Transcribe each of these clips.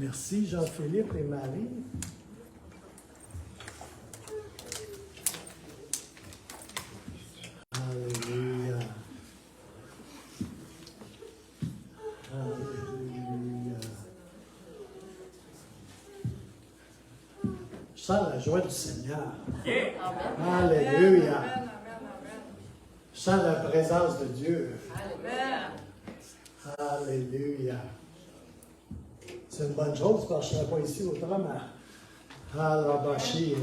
Merci Jean-Philippe et Marie. Alléluia. Alléluia. Je sens la joie du Seigneur. Alléluia. Je sens la présence de Dieu. Alléluia. C'est une bonne chose parce que je ne serais pas ici autrement. Alabashi.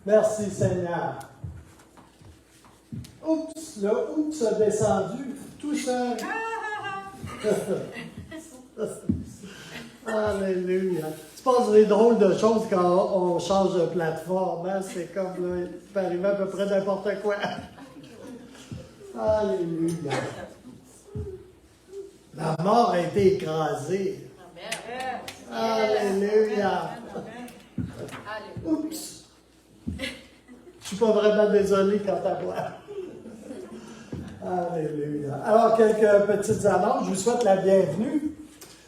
Merci Seigneur. Oups, le oups a descendu tout seul. Alléluia. Tu passes des drôles de choses quand on change de plateforme. Hein? C'est comme, là, il peut arriver à peu près n'importe quoi. Alléluia. La mort a été écrasée. Alléluia. Oups. Je ne suis pas vraiment désolé quant à moi. Alléluia. Alors, quelques petites annonces. Je vous souhaite la bienvenue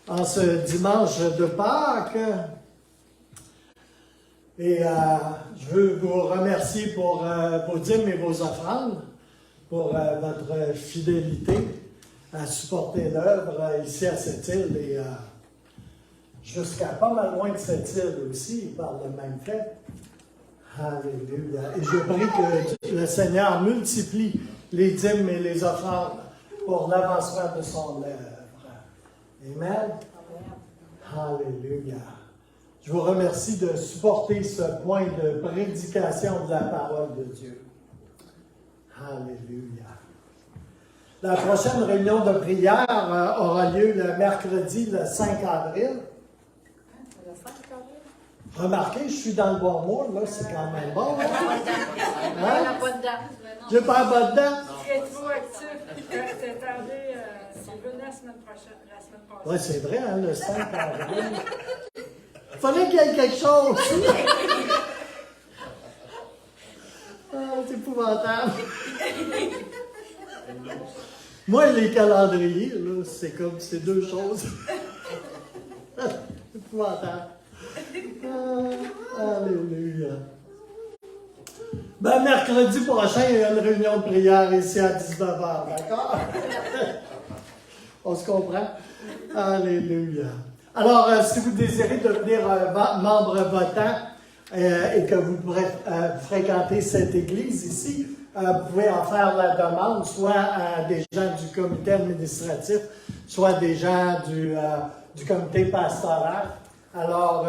en ce dimanche de Pâques. Et je veux vous remercier pour vos dîmes et vos offrandes, pour votre fidélité à supporter l'œuvre ici à cette île et jusqu'à pas mal loin de cette île aussi, par le même fait. Alléluia. Et je prie que le Seigneur multiplie les dîmes et les offrandes pour l'avancement de son œuvre. Amen. Alléluia. Je vous remercie de supporter ce point de prédication de la parole de Dieu. Alléluia. La prochaine réunion de prière aura lieu le mercredi, le 5 avril. Le 5 avril? Remarquez, je suis dans le bon mois, là, c'est quand même bon. Elle n'a pas de date. J'ai pas un bonne date. C'est trop actif. C'est tardé. C'est venu la semaine prochaine, la semaine passée. Oui, c'est vrai, hein, le 5 avril. Il fallait qu'il y ait quelque chose. Ah, c'est épouvantable. Moi, les calendriers, là, c'est comme ces deux choses. C'est épouvantable. Alléluia. Ben, mercredi prochain, il y a une réunion de prière ici à 19h, d'accord? On se comprend? Alléluia. Alors, si vous désirez devenir membre votant et que vous pourrez fréquenter cette église ici, vous pouvez en faire la demande, soit à des gens du comité administratif, soit des gens du comité pastoral. Alors,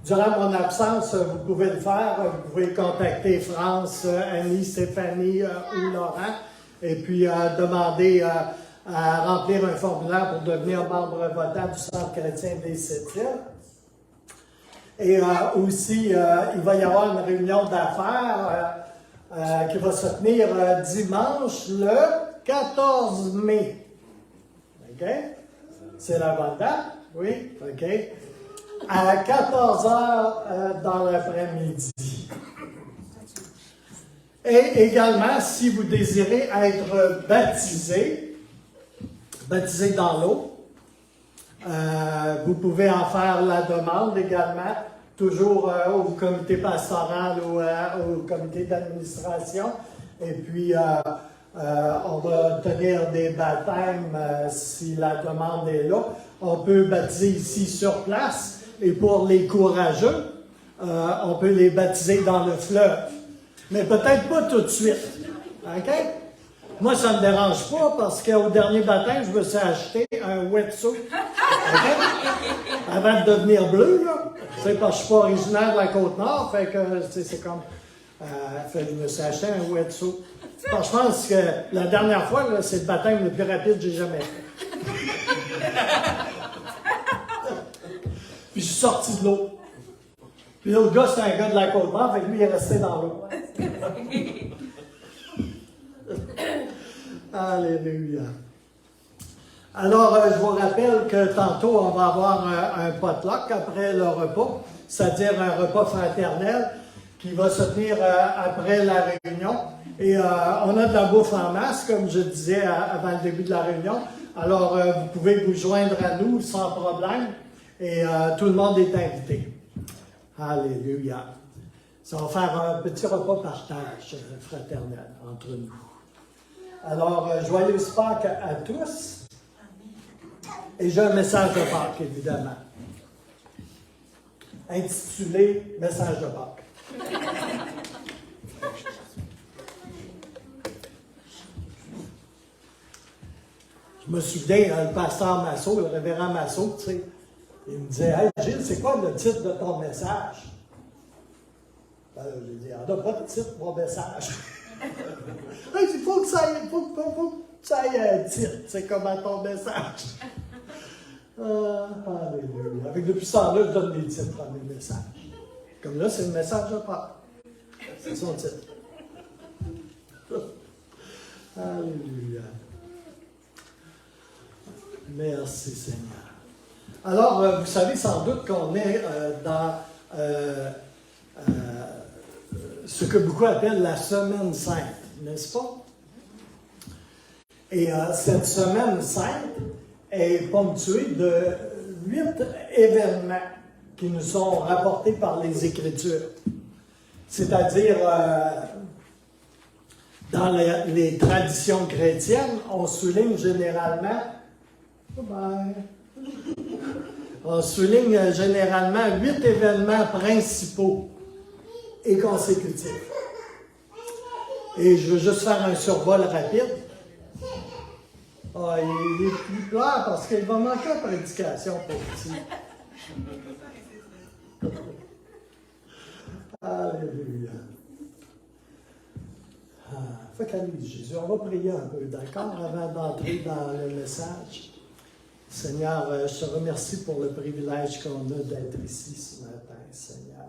durant mon absence, vous pouvez le faire. Vous pouvez contacter France, Annie, Stéphanie ou Laurent, et puis demander à remplir un formulaire pour devenir membre votant du Centre chrétien des Sept-Îles. Et aussi, il va y avoir une réunion d'affaires qui va se tenir dimanche le 14 mai. OK? C'est la bonne date? Oui? OK. À 14h dans l'après-midi. Et également, si vous désirez être baptisé dans l'eau, vous pouvez en faire la demande également, toujours au comité pastoral ou au comité d'administration. Et puis, on va tenir des baptêmes si la demande est là. On peut baptiser ici sur place. Et pour les courageux, on peut les baptiser dans le fleuve. Mais peut-être pas tout de suite. OK? Moi, ça ne me dérange pas parce qu'au dernier baptême, je me suis acheté un wetsuit. Okay? Avant de devenir bleu, là. C'est parce que je ne suis pas originaire de la Côte-Nord, fait que c'est comme. Je me suis acheté un wetsuit. Je pense que la dernière fois, là, c'est le baptême le plus rapide que j'ai jamais fait. Puis je suis sorti de l'eau. Puis l'autre gars, c'est un gars de la Côte-Nord, fait que lui, il est resté dans l'eau. Alléluia. Alors, je vous rappelle que tantôt, on va avoir un potluck après le repas, c'est-à-dire un repas fraternel qui va se tenir après la réunion. Et on a de la bouffe en masse, comme je disais avant le début de la réunion. Alors, vous pouvez vous joindre à nous sans problème. Et tout le monde est invité. Alléluia. Ça va faire un petit repas partage fraternel entre nous. Alors, joyeuse Pâques à tous. Et j'ai un message de Pâques, évidemment. Intitulé « Message de Pâques ». Je me souviens, le pasteur Massot, le révérend Massot, tu sais, il me disait « Hey Gilles, c'est quoi le titre de ton message? » Ben, j'ai dit « On n'a pas de titre pour mon message. » Il faut que ça ait un titre, c'est comme à ton message. Alléluia. Avec depuis ce temps-là, je donne des titres à mes messages. Comme là, c'est le message de Pâques. C'est son titre. Alléluia. Merci Seigneur. Alors, vous savez sans doute qu'on est dans ce que beaucoup appellent la Semaine Sainte, n'est-ce pas? Et cette Semaine Sainte est ponctuée de 8 événements qui nous sont rapportés par les Écritures. C'est-à-dire, dans les traditions chrétiennes, on souligne généralement... On souligne généralement 8 événements principaux et consécutifs. Et je veux juste faire un survol rapide. Il pleure parce qu'il va manquer de prédication pour petit. Alléluia. Focalise Jésus. On va prier un peu, d'accord, avant d'entrer dans le message. Seigneur, je te remercie pour le privilège qu'on a d'être ici ce matin, Seigneur.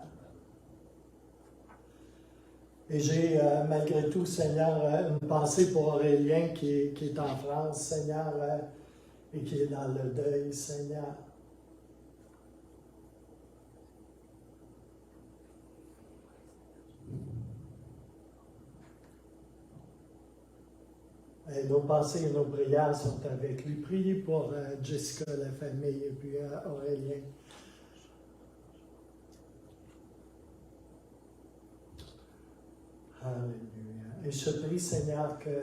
Et j'ai, malgré tout, Seigneur, une pensée pour Aurélien qui est en France, Seigneur, et qui est dans le deuil, Seigneur. Et nos pensées et nos prières sont avec lui. Priez pour Jessica, la famille, et puis Aurélien. Alléluia. Et je te prie, Seigneur, que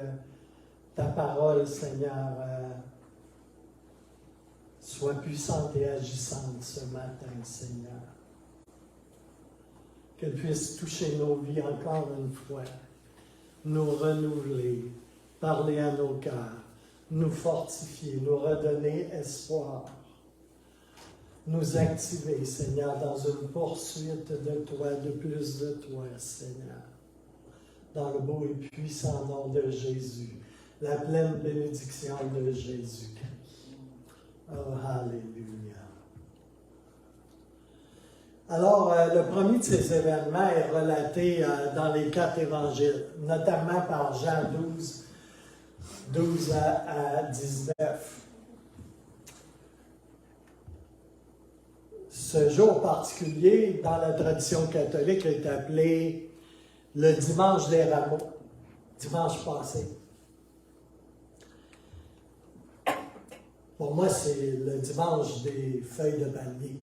ta parole, Seigneur, soit puissante et agissante ce matin, Seigneur. Qu'elle puisse toucher nos vies encore une fois, nous renouveler, parler à nos cœurs, nous fortifier, nous redonner espoir, nous activer, Seigneur, dans une poursuite de toi, de plus de toi, Seigneur. Dans le beau et puissant nom de Jésus, la pleine bénédiction de Jésus-Christ. Oh, alléluia. Alors, le premier de ces événements est relaté dans les 4 évangiles, notamment par Jean 12 à 19. Ce jour particulier, dans la tradition catholique, est appelé le dimanche des rameaux, dimanche passé. Pour moi, c'est le dimanche des feuilles de palmier.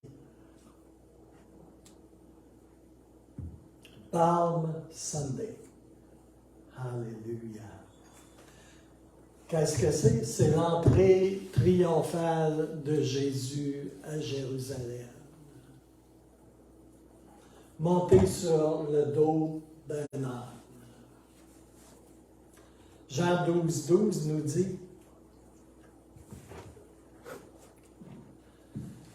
Palm Sunday. Alléluia. Qu'est-ce que c'est? C'est l'entrée triomphale de Jésus à Jérusalem. Monté sur le dos d'un âne. Jean 12 nous dit: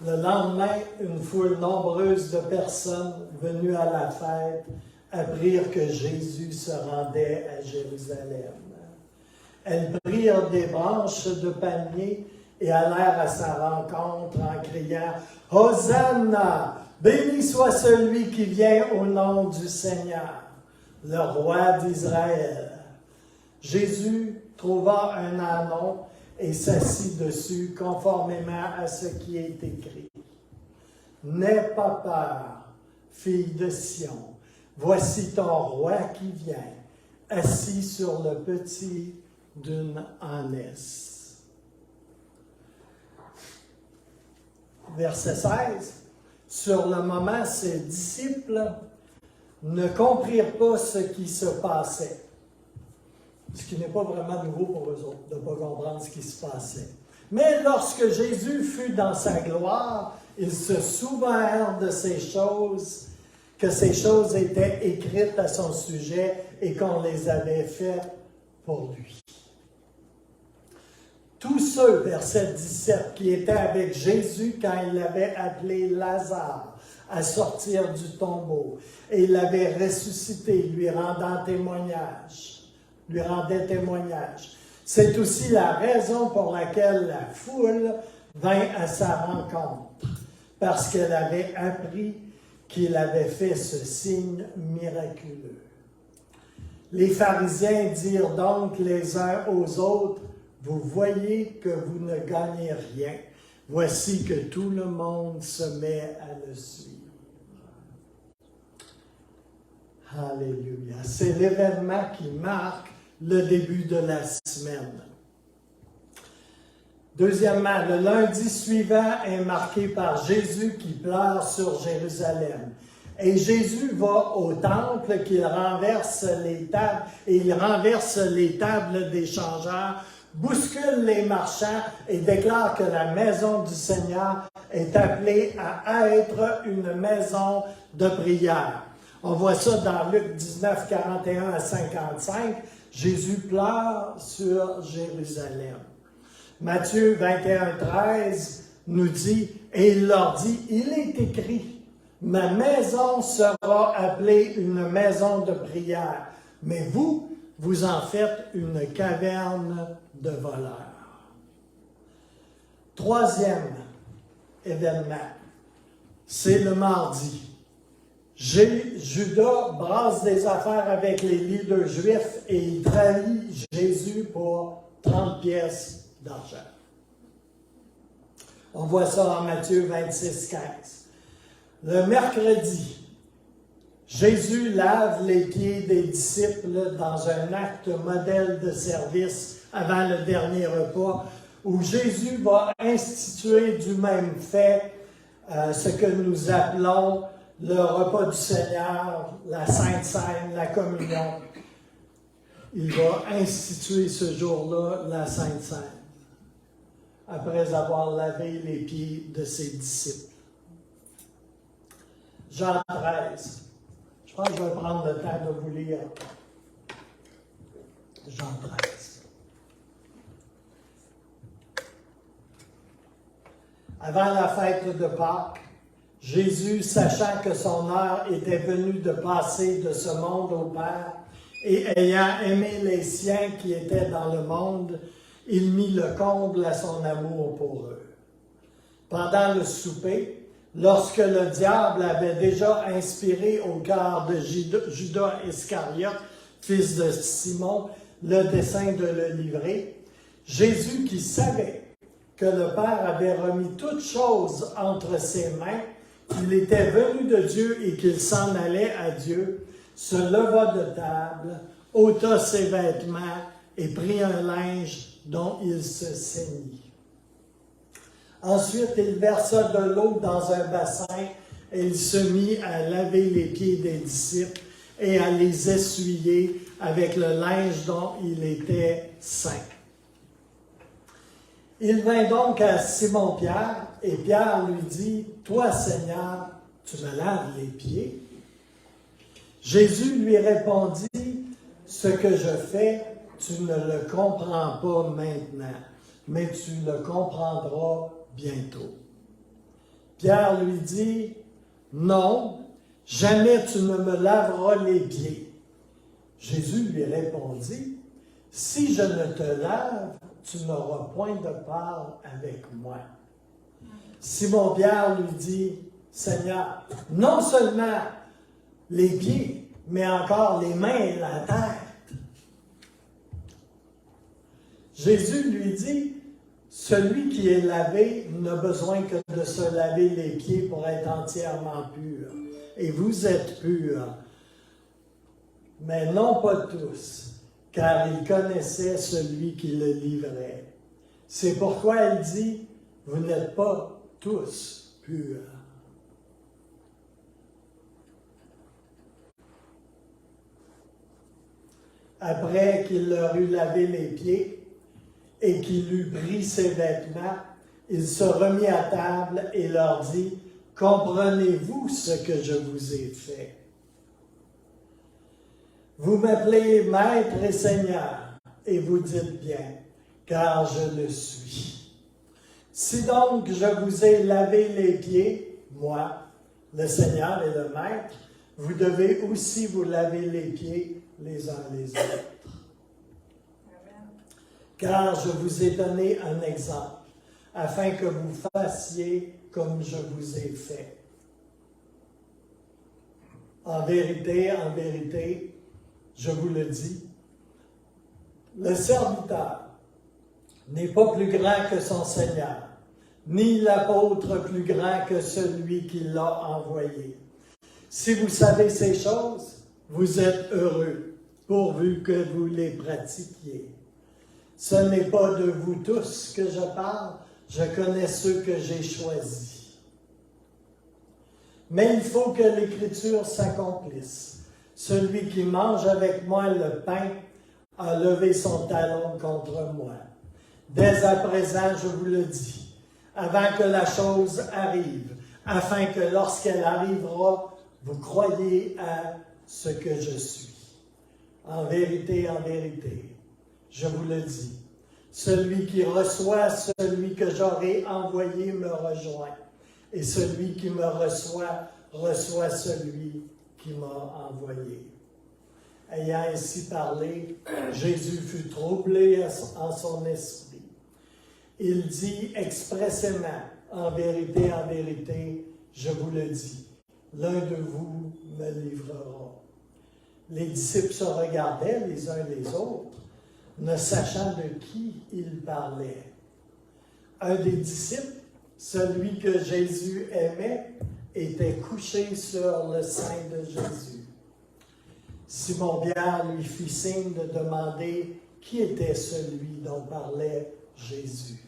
le lendemain, une foule nombreuse de personnes venues à la fête apprirent que Jésus se rendait à Jérusalem. Elles prirent des branches de palmier et allèrent à sa rencontre en criant « Hosanna! Béni soit celui qui vient au nom du Seigneur, le roi d'Israël. » Jésus trouva un ânon et s'assit dessus conformément à ce qui est écrit. « N'aie pas peur, fille de Sion, voici ton roi qui vient, assis sur le petit d'une ânesse. Verset 16. Sur le moment, ses disciples ne comprirent pas ce qui se passait. Ce qui n'est pas vraiment nouveau pour eux autres, de ne pas comprendre ce qui se passait. Mais lorsque Jésus fut dans sa gloire, ils se souvinrent de ces choses, que ces choses étaient écrites à son sujet et qu'on les avait faites pour lui. Tous ceux, verset 17, qui étaient avec Jésus quand il avait appelé Lazare à sortir du tombeau et l'avait ressuscité, lui rendaient témoignage. C'est aussi la raison pour laquelle la foule vint à sa rencontre, parce qu'elle avait appris qu'il avait fait ce signe miraculeux. Les pharisiens dirent donc les uns aux autres, « Vous voyez que vous ne gagnez rien. Voici que tout le monde se met à le suivre. » Alléluia. C'est l'événement qui marque le début de la semaine. Deuxièmement, le lundi suivant est marqué par Jésus qui pleure sur Jérusalem. Et Jésus va au temple, qu'il renverse les tables, et il renverse les tables des changeurs, bouscule les marchands et déclare que la maison du Seigneur est appelée à être une maison de prière. On voit ça dans Luc 19, 41 à 55. Jésus pleure sur Jérusalem. Matthieu 21, 13 nous dit, et il leur dit, il est écrit, ma maison sera appelée une maison de prière, mais vous en faites une caverne de voleurs. Troisième événement, c'est le mardi. Judas brasse des affaires avec les leaders juifs et il trahit Jésus pour 30 pièces d'argent. On voit ça en Matthieu 26, 15. Le mercredi, Jésus lave les pieds des disciples dans un acte modèle de service avant le dernier repas, où Jésus va instituer du même fait ce que nous appelons le repas du Seigneur, la Sainte Seine, la communion. Il va instituer ce jour-là la Sainte Seine, après avoir lavé les pieds de ses disciples. Jean 13. Je pense que je vais prendre le temps de vous lire Jean 13. Avant la fête de Pâques, Jésus, sachant que son heure était venue de passer de ce monde au Père, et ayant aimé les siens qui étaient dans le monde, il mit le comble à son amour pour eux. Pendant le souper, lorsque le diable avait déjà inspiré au cœur de Judas Iscariote, fils de Simon, le dessein de le livrer, Jésus, qui savait que le Père avait remis toutes choses entre ses mains, qu'il était venu de Dieu et qu'il s'en allait à Dieu, se leva de table, ôta ses vêtements et prit un linge dont il se ceignit. Ensuite, il versa de l'eau dans un bassin et il se mit à laver les pieds des disciples et à les essuyer avec le linge dont il était ceint. Il vint donc à Simon-Pierre et Pierre lui dit, « Toi, Seigneur, tu me laves les pieds? » Jésus lui répondit, « Ce que je fais, tu ne le comprends pas maintenant, mais tu le comprendras bientôt. » Pierre lui dit, « Non, jamais tu ne me laveras les pieds. » Jésus lui répondit, « Si je ne te lave, tu n'auras point de part avec moi. » Simon-Pierre lui dit, « Seigneur, non seulement les pieds, mais encore les mains et la tête. » Jésus lui dit, « Celui qui est lavé n'a besoin que de se laver les pieds pour être entièrement pur. Et vous êtes purs, mais non pas tous, car il connaissait celui qui le livrait. C'est pourquoi il dit, vous n'êtes pas tous purs. Après qu'il leur eut lavé les pieds et qu'il eut pris ses vêtements, il se remit à table et leur dit, « Comprenez-vous ce que je vous ai fait? Vous m'appelez Maître et Seigneur, et vous dites bien, car je le suis. Si donc je vous ai lavé les pieds, moi, le Seigneur et le Maître, vous devez aussi vous laver les pieds les uns les autres. Car je vous ai donné un exemple, afin que vous fassiez comme je vous ai fait. En vérité, je vous le dis, le serviteur n'est pas plus grand que son Seigneur, ni l'apôtre plus grand que celui qui l'a envoyé. Si vous savez ces choses, vous êtes heureux, pourvu que vous les pratiquiez. Ce n'est pas de vous tous que je parle, je connais ceux que j'ai choisis. Mais il faut que l'Écriture s'accomplisse. Celui qui mange avec moi le pain a levé son talon contre moi. Dès à présent, je vous le dis, avant que la chose arrive, afin que lorsqu'elle arrivera, vous croyez à ce que je suis. En vérité, je vous le dis, celui qui reçoit celui que j'aurai envoyé me rejoint, et celui qui me reçoit, reçoit celui qui m'a envoyé. » Ayant ainsi parlé, Jésus fut troublé en son esprit. Il dit expressément, en vérité, je vous le dis, l'un de vous me livrera. Les disciples se regardaient les uns les autres, ne sachant de qui ils parlaient. Un des disciples, celui que Jésus aimait, était couché sur le sein de Jésus. Simon-Pierre lui fit signe de demander qui était celui dont parlait Jésus.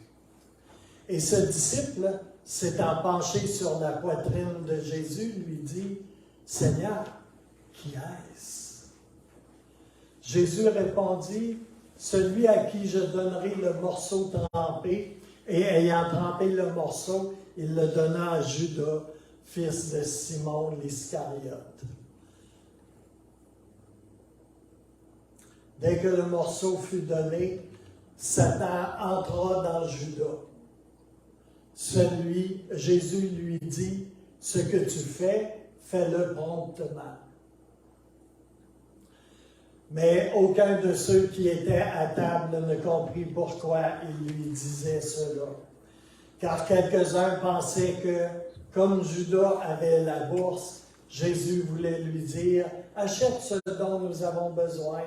Et ce disciple, s'étant penché sur la poitrine de Jésus, lui dit, « Seigneur, qui est-ce? » Jésus répondit, « Celui à qui je donnerai le morceau trempé. » Et ayant trempé le morceau, il le donna à Judas, fils de Simon l'Iscariote. Dès que le morceau fut donné, Satan entra dans Judas. Jésus lui dit, « Ce que tu fais, fais-le promptement. » Mais aucun de ceux qui étaient à table ne comprit pourquoi il lui disait cela. Car quelques-uns pensaient que, comme Judas avait la bourse, Jésus voulait lui dire, « Achète ce dont nous avons besoin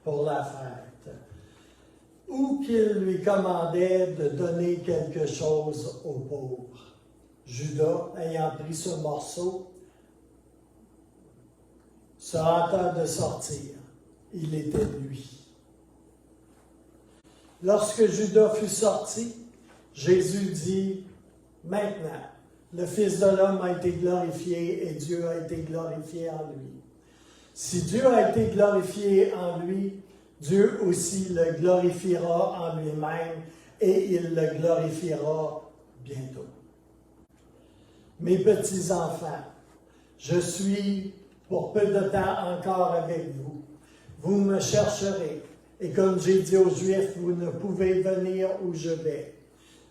pour la fête. » Ou qu'il lui commandait de donner quelque chose aux pauvres. Judas, ayant pris ce morceau, se hâta de sortir. Il était lui. Lorsque Judas fut sorti, Jésus dit, « Maintenant, le Fils de l'homme a été glorifié et Dieu a été glorifié en lui. Si Dieu a été glorifié en lui, Dieu aussi le glorifiera en lui-même et il le glorifiera bientôt. Mes petits enfants, je suis pour peu de temps encore avec vous. Vous me chercherez, et comme j'ai dit aux Juifs, vous ne pouvez venir où je vais.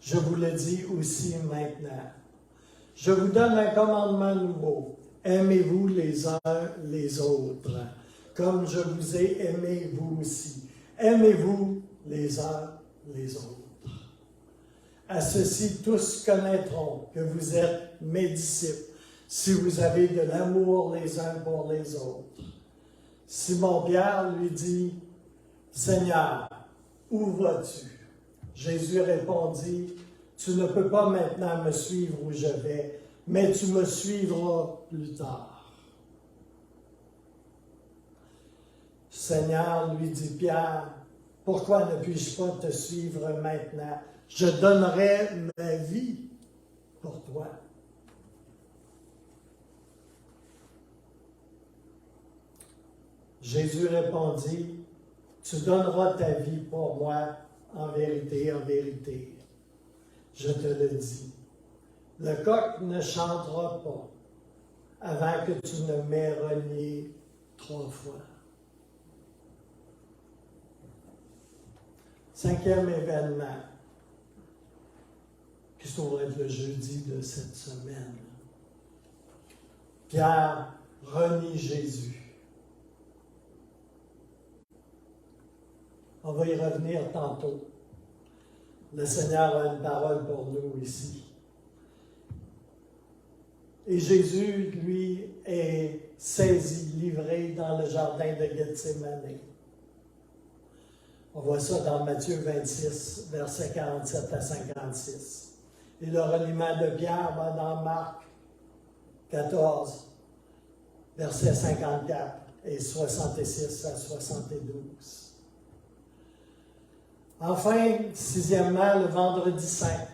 Je vous le dis aussi maintenant. Je vous donne un commandement nouveau. Aimez-vous les uns les autres, comme je vous ai aimé vous aussi. Aimez-vous les uns les autres. À ceci, tous connaîtront que vous êtes mes disciples, si vous avez de l'amour les uns pour les autres. Simon-Pierre lui dit, « Seigneur, où vas-tu? » Jésus répondit, « Tu ne peux pas maintenant me suivre où je vais, mais tu me suivras plus tard. » Seigneur, lui dit Pierre, pourquoi ne puis-je pas te suivre maintenant? Je donnerai ma vie pour toi. Jésus répondit, tu donneras ta vie pour moi, en vérité, je te le dis. Le coq ne chantera pas avant que tu ne m'aies renié 3 fois. 5e événement, qui se trouve être le jeudi de cette semaine. Pierre renie Jésus. On va y revenir tantôt. Le Seigneur a une parole pour nous ici. Et Jésus, lui, est saisi, livré dans le jardin de Gethsémane. On voit ça dans Matthieu 26, versets 47 à 56. Et le reniement de Pierre va dans Marc 14, versets 54 et 66 à 72. Enfin, 6e, le vendredi saint.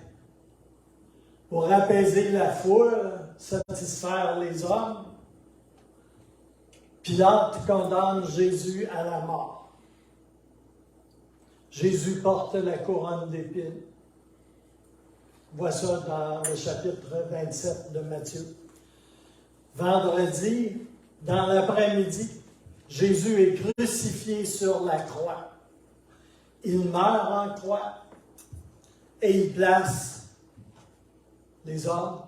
Pour apaiser la foule, satisfaire les hommes, Pilate condamne Jésus à la mort. Jésus porte la couronne d'épines. On voit ça dans le chapitre 27 de Matthieu. Vendredi, dans l'après-midi, Jésus est crucifié sur la croix. Il meurt en croix et il place les hommes,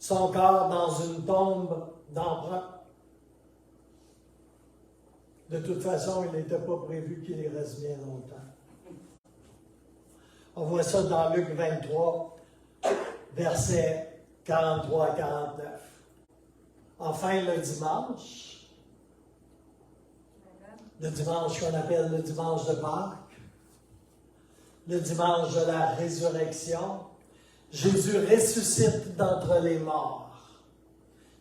son corps dans une tombe d'emprunt. De toute façon, il n'était pas prévu qu'il y reste bien longtemps. On voit ça dans Luc 23, versets 43 à 49. Enfin, le dimanche qu'on appelle le dimanche de Pâques, le dimanche de la résurrection, Jésus ressuscite d'entre les morts.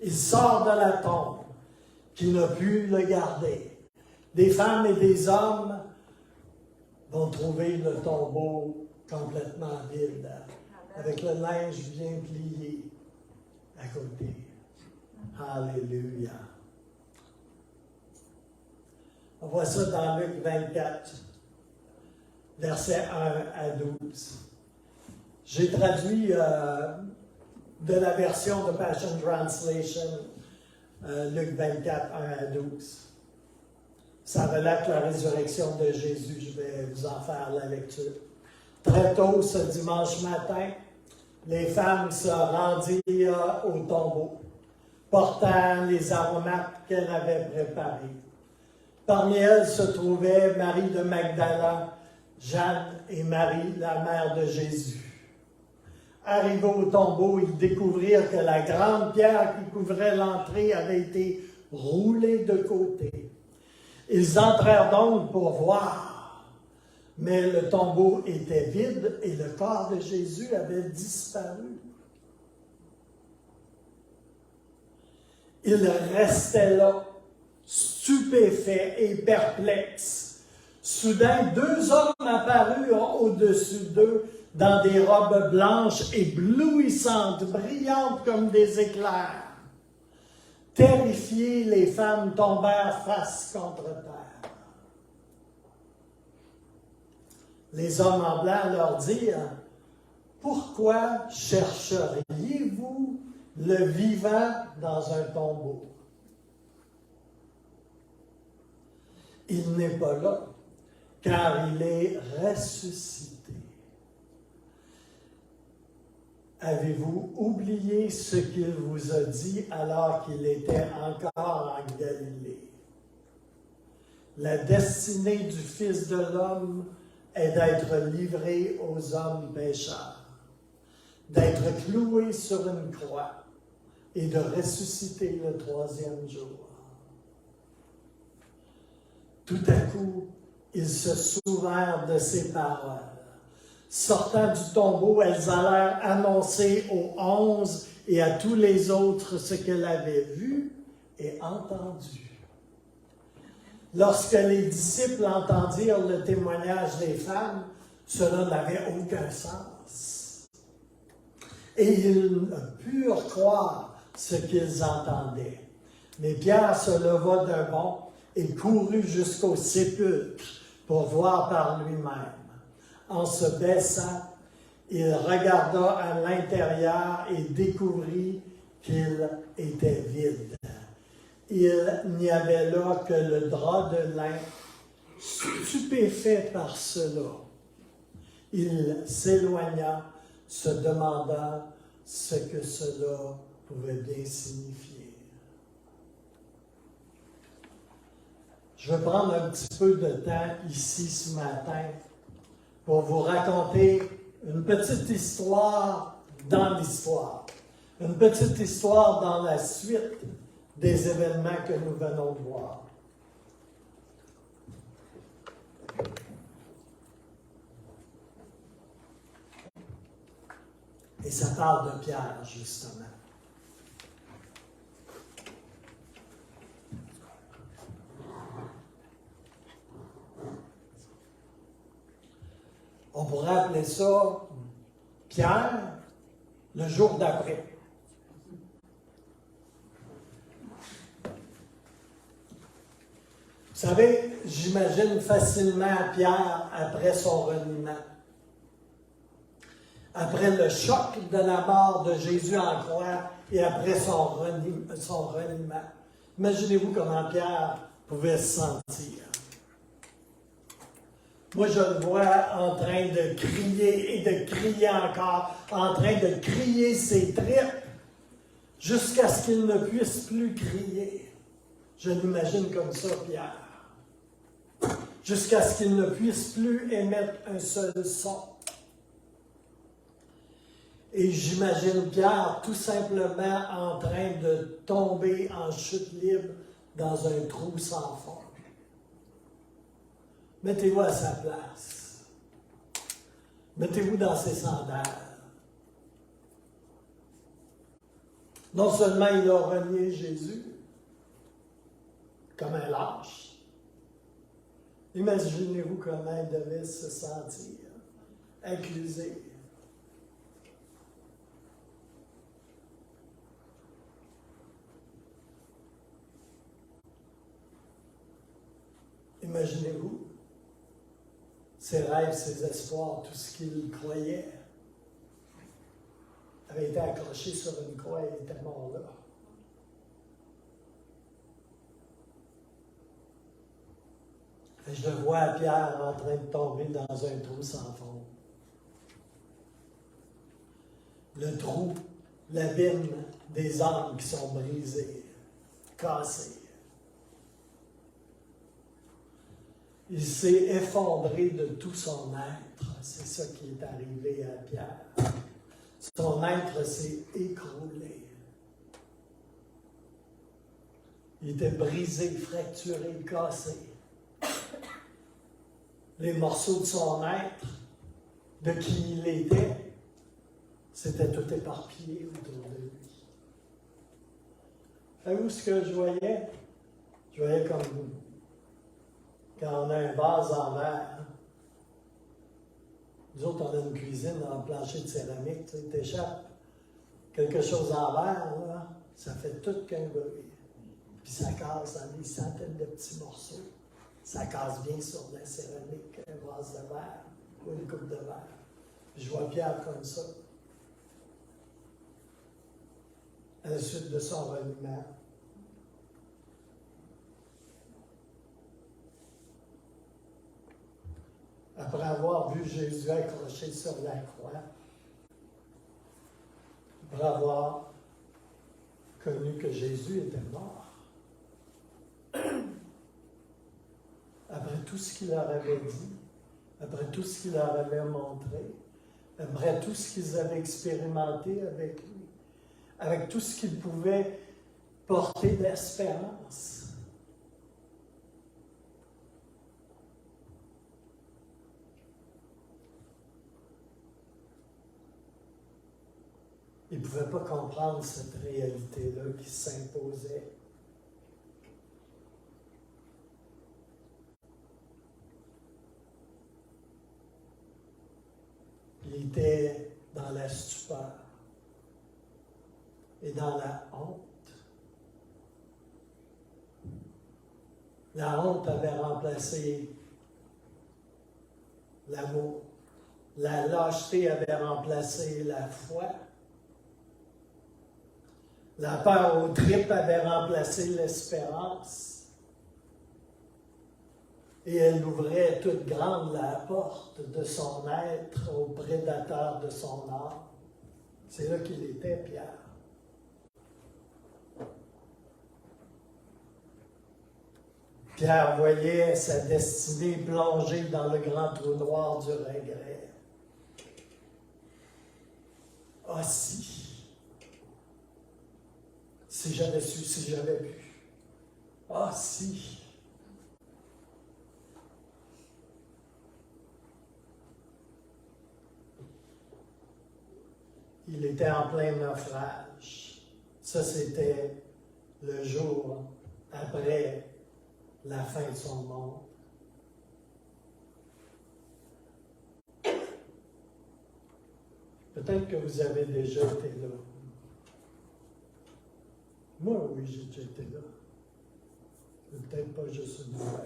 Il sort de la tombe qui n'a pu le garder. Des femmes et des hommes vont trouver le tombeau complètement vide, avec le linge bien plié à côté. Alléluia. On voit ça dans Luc 24, versets 1 à 12. J'ai traduit de la version de Passion Translation, Luc 24, 1 à 12. Ça relate la résurrection de Jésus. Je vais vous en faire la lecture. Très tôt ce dimanche matin, les femmes se rendirent au tombeau, portant les aromates qu'elles avaient préparés. Parmi elles se trouvaient Marie de Magdala, Jeanne et Marie, la mère de Jésus. Arrivés au tombeau, ils découvrirent que la grande pierre qui couvrait l'entrée avait été roulée de côté. Ils entrèrent donc pour voir, mais le tombeau était vide et le corps de Jésus avait disparu. Ils restaient là, stupéfaits et perplexes. Soudain, 2 hommes apparurent au-dessus d'eux dans des robes blanches éblouissantes, brillantes comme des éclairs. Terrifiées, les femmes tombèrent face contre terre. Les hommes en blanc leur dirent, « Pourquoi chercheriez-vous le vivant dans un tombeau? Il n'est pas là, car il est ressuscité. Avez-vous oublié ce qu'il vous a dit alors qu'il était encore en Galilée? La destinée du Fils de l'homme est d'être livré aux hommes pécheurs, d'être cloué sur une croix et de ressusciter le 3e jour. » Tout à coup, ils se souvinrent de ces paroles. Sortant du tombeau, elles allèrent annoncer aux 11 et à tous les autres ce qu'elles avaient vu et entendu. Lorsque les disciples entendirent le témoignage des femmes, cela n'avait aucun sens. Et ils ne purent croire ce qu'ils entendaient. Mais Pierre se leva d'un bond et courut jusqu'au sépulcre pour voir par lui-même. En se baissant, il regarda à l'intérieur et découvrit qu'il était vide. Il n'y avait là que le drap de lin. Stupéfait par cela, il s'éloigna, se demandant ce que cela pouvait bien signifier. Je vais prendre un petit peu de temps ici ce matin pour vous raconter une petite histoire dans l'histoire. Une petite histoire dans la suite des événements que nous venons de voir. Et ça parle de Pierre, justement. On pourrait appeler ça Pierre le jour d'après. Vous savez, j'imagine facilement Pierre après son reniement. Après le choc de la mort de Jésus en croix et après son reniement. Imaginez-vous comment Pierre pouvait se sentir. Moi, je le vois en train de crier et de crier encore, en train de crier ses tripes jusqu'à ce qu'il ne puisse plus crier. Je l'imagine comme ça, Pierre. Jusqu'à ce qu'il ne puisse plus émettre un seul son. Et j'imagine Pierre tout simplement en train de tomber en chute libre dans un trou sans fond. Mettez-vous à sa place. Mettez-vous dans ses sandales. Non seulement il a renié Jésus comme un lâche, imaginez-vous comment il devait se sentir, accusé. Imaginez-vous ses rêves, ses espoirs, tout ce qu'il croyait avait été accroché sur une croix et était mort là. Et je le vois à Pierre en train de tomber dans un trou sans fond. Le trou, l'abîme des âmes qui sont brisées, cassées. Il s'est effondré de tout son être. C'est ça qui est arrivé à Pierre. Son être s'est écroulé. Il était brisé, fracturé, cassé. Les morceaux de son être, de qui il était, c'était tout éparpillé autour de lui. Savez-vous ce que je voyais? Je voyais comme vous. Quand on a un vase en verre, nous autres, on a une cuisine en plancher de céramique, tu t'échappes quelque chose en verre, là, ça fait tout qu'un bruit. Puis ça casse en des centaines de petits morceaux. Ça casse bien sur la céramique, un vase de verre ou une coupe de verre. Puis je vois Pierre comme ça. À la suite de son reniement. Après avoir vu Jésus accroché sur la croix, après avoir connu que Jésus était mort, après tout ce qu'il leur avait dit, après tout ce qu'il leur avait montré, après tout ce qu'ils avaient expérimenté avec lui, avec tout ce qu'il pouvait porter d'espérance. Il ne pouvait pas comprendre cette réalité-là qui s'imposait. était dans la stupeur et dans la honte. La honte avait remplacé l'amour. La lâcheté avait remplacé la foi. La peur aux tripes avait remplacé l'espérance. Et elle ouvrait toute grande la porte de son être au prédateur de son âme. C'est là qu'il était, Pierre. Pierre voyait sa destinée plongée dans le grand trou noir du regret. Ah si j'avais su, si j'avais pu. Ah si. Il était en plein naufrage. Ça, c'était le jour après la fin de son monde. Peut-être que vous avez déjà été là. Moi, oui, j'ai déjà été là. Mais peut-être pas juste une fois.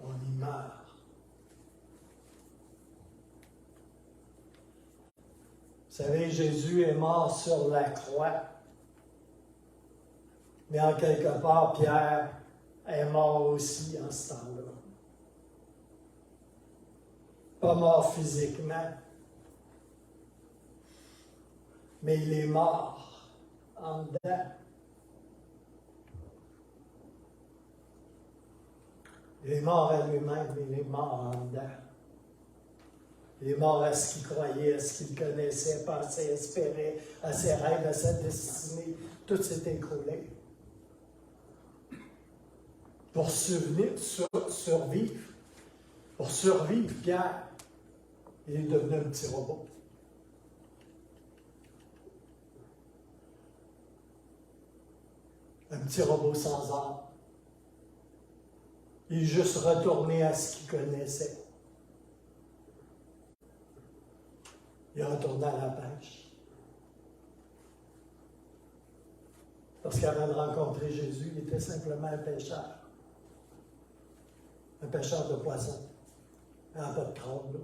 On y meurt. Vous savez, Jésus est mort sur la croix. Mais en quelque part, Pierre est mort aussi en ce temps-là. Pas mort physiquement, mais il est mort en dedans. Il est mort à lui-même, mais il est mort en dedans. Il est mort à ce qu'il croyait, à ce qu'il connaissait, pensait, espérait, à ses rêves, à sa destinée. Tout s'est écroulé. Pour survivre, Pierre, il est devenu un petit robot. Un petit robot sans âme. Il est juste retourné à ce qu'il connaissait. Il est retourné à la pêche. Parce qu'avant de rencontrer Jésus, il était simplement un pêcheur. Un pêcheur de poissons. Il n'a pas de crabe, là.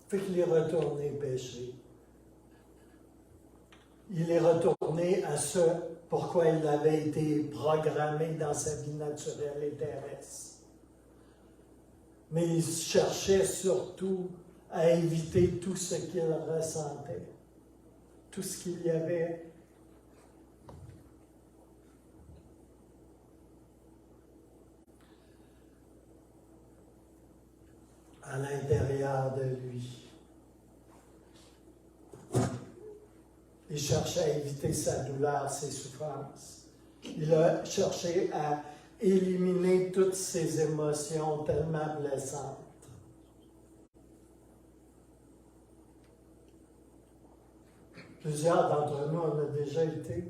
Fait qu'il est retourné pêcher. Il est retourné à ce pourquoi il avait été programmé dans sa vie naturelle et terrestre. Mais il cherchait surtout à éviter tout ce qu'il ressentait, tout ce qu'il y avait à l'intérieur de lui. Il cherchait à éviter sa douleur, ses souffrances. Il a cherché à éliminer toutes ses émotions tellement blessantes. Plusieurs d'entre nous, on a déjà été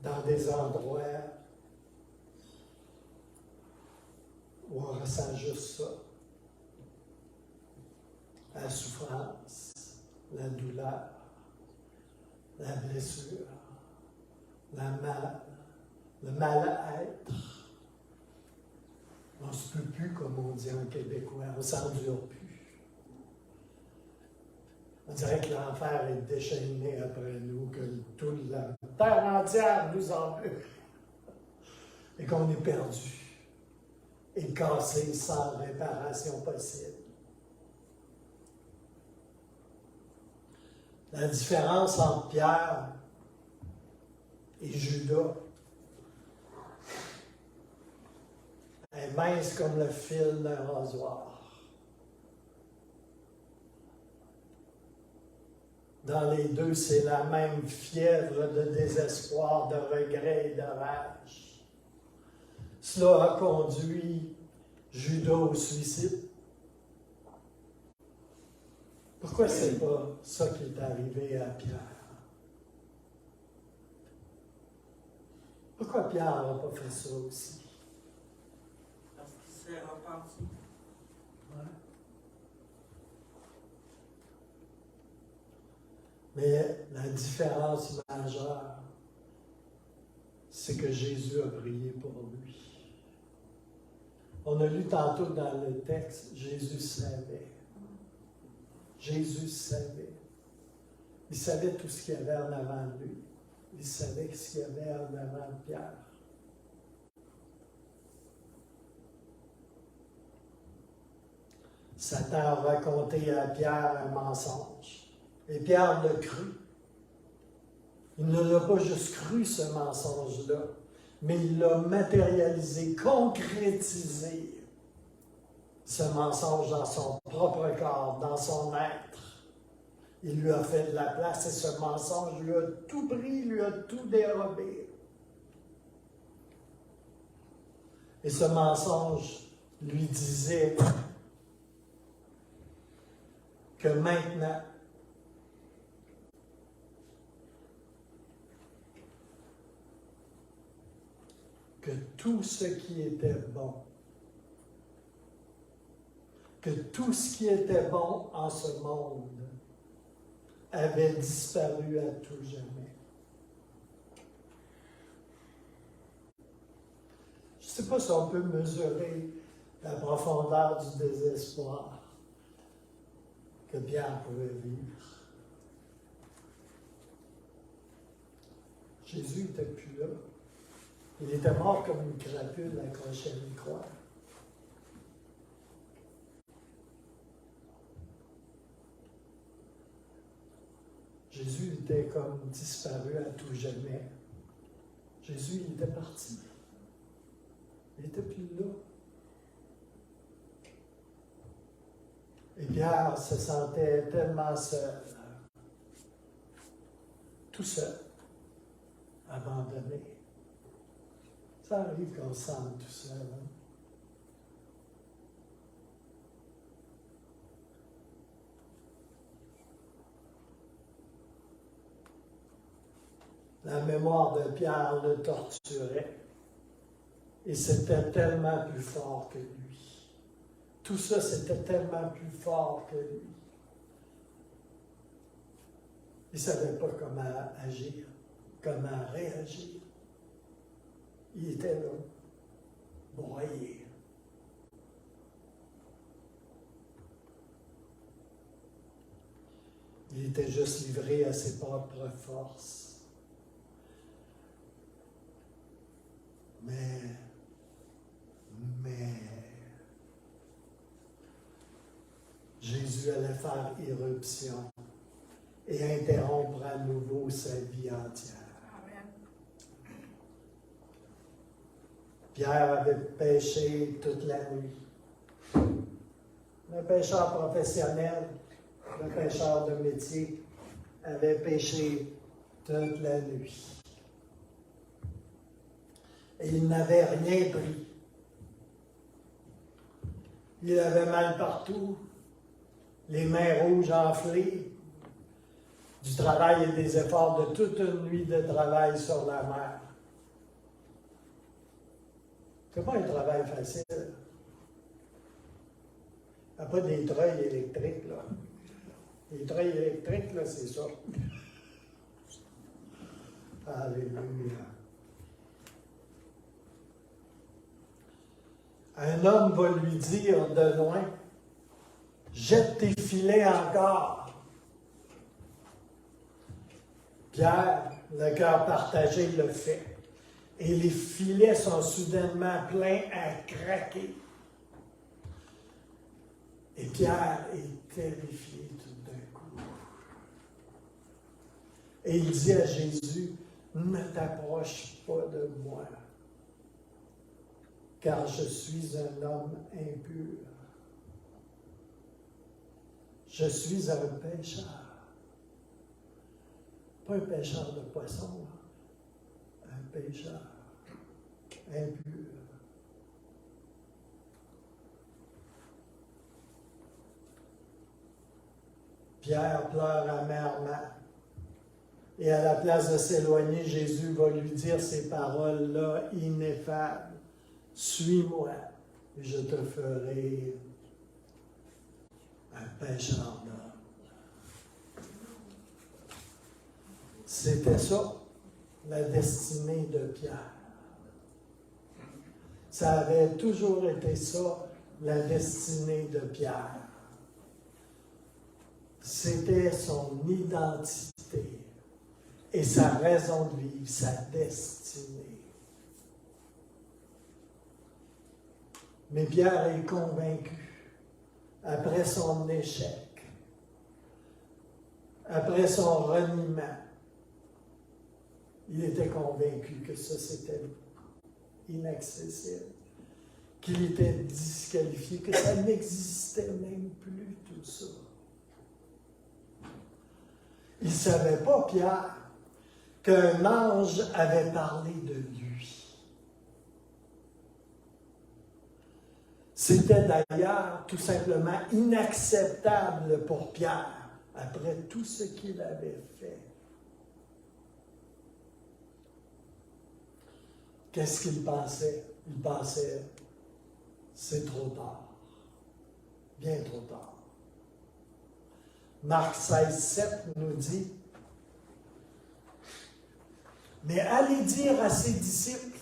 dans des endroits où on ressent juste ça. La souffrance, la douleur, la blessure, le mal-être. On ne se peut plus, comme on dit en québécois, on ne s'endure plus. On dirait que l'enfer est déchaîné après nous, que toute la terre entière nous en veut. Et qu'on est perdu et cassé sans réparation possible. La différence entre Pierre et Judas est mince comme le fil d'un rasoir. Dans les deux, c'est la même fièvre de désespoir, de regret et de rage. Cela a conduit Judas au suicide. Pourquoi c'est pas ça qui est arrivé à Pierre? Pourquoi Pierre n'a pas fait ça aussi? Parce qu'il s'est repenti. Ouais. Mais la différence majeure, c'est que Jésus a prié pour lui. On a lu tantôt dans le texte, Jésus savait. Jésus savait. Il savait tout ce qu'il y avait en avant de lui. Il savait ce qu'il y avait en avant de Pierre. Satan a raconté à Pierre un mensonge. Et Pierre l'a cru. Il ne l'a pas juste cru, ce mensonge-là, mais il l'a matérialisé, concrétisé, ce mensonge dans son propre corps, dans son être. Il lui a fait de la place et ce mensonge lui a tout pris, lui a tout dérobé. Et ce mensonge lui disait que maintenant, que tout ce qui était bon, que tout ce qui était bon en ce monde avait disparu à tout jamais. Je ne sais pas si on peut mesurer la profondeur du désespoir que Pierre pouvait vivre. Jésus n'était plus là. Il était mort comme une crapule accrochée à une croix. Jésus était comme disparu à tout jamais. Jésus, il était parti. Il n'était plus là. Et Pierre se sentait tellement seul, tout seul, abandonné. Ça arrive qu'on se sente tout seul. Hein? La mémoire de Pierre le torturait. Et c'était tellement plus fort que lui. Tout ça, c'était tellement plus fort que lui. Il ne savait pas comment agir, comment réagir. Il était là, broyé. Il était juste livré à ses propres forces. Mais, Jésus allait faire irruption et interrompre à nouveau sa vie entière. Pierre avait péché toute la nuit. Le pécheur professionnel, le pécheur de métier, avait péché toute la nuit. Et il n'avait rien pris. Il avait mal partout, les mains rouges enflées, du travail et des efforts de toute une nuit de travail sur la mer. C'est pas un travail facile. Il n'y a pas des treuils électriques, là. Les treuils électriques, là, c'est ça. Alléluia. Un homme va lui dire de loin, jette tes filets encore. Pierre, le cœur partagé, le fait. Et les filets sont soudainement pleins à craquer. Et Pierre est terrifié tout d'un coup. Et il dit à Jésus, ne t'approche pas de moi, car je suis un homme impur. Je suis un pécheur. Pas un pécheur de poisson, un pécheur impur. Pierre pleure amèrement. Et à la place de s'éloigner, Jésus va lui dire ces paroles-là ineffables. Suis-moi, et je te ferai un pêcheur d'hommes. C'était ça, la destinée de Pierre. Ça avait toujours été ça, la destinée de Pierre. C'était son identité et sa raison de vivre, sa destinée. Mais Pierre est convaincu, après son échec, après son reniement, il était convaincu que ça c'était inaccessible, qu'il était disqualifié, que ça n'existait même plus tout ça. Il ne savait pas, Pierre, qu'un ange avait parlé de lui. C'était d'ailleurs tout simplement inacceptable pour Pierre, après tout ce qu'il avait fait. Qu'est-ce qu'il pensait? Il pensait, c'est trop tard, bien trop tard. Marc 16, 7 nous dit, mais allez dire à ses disciples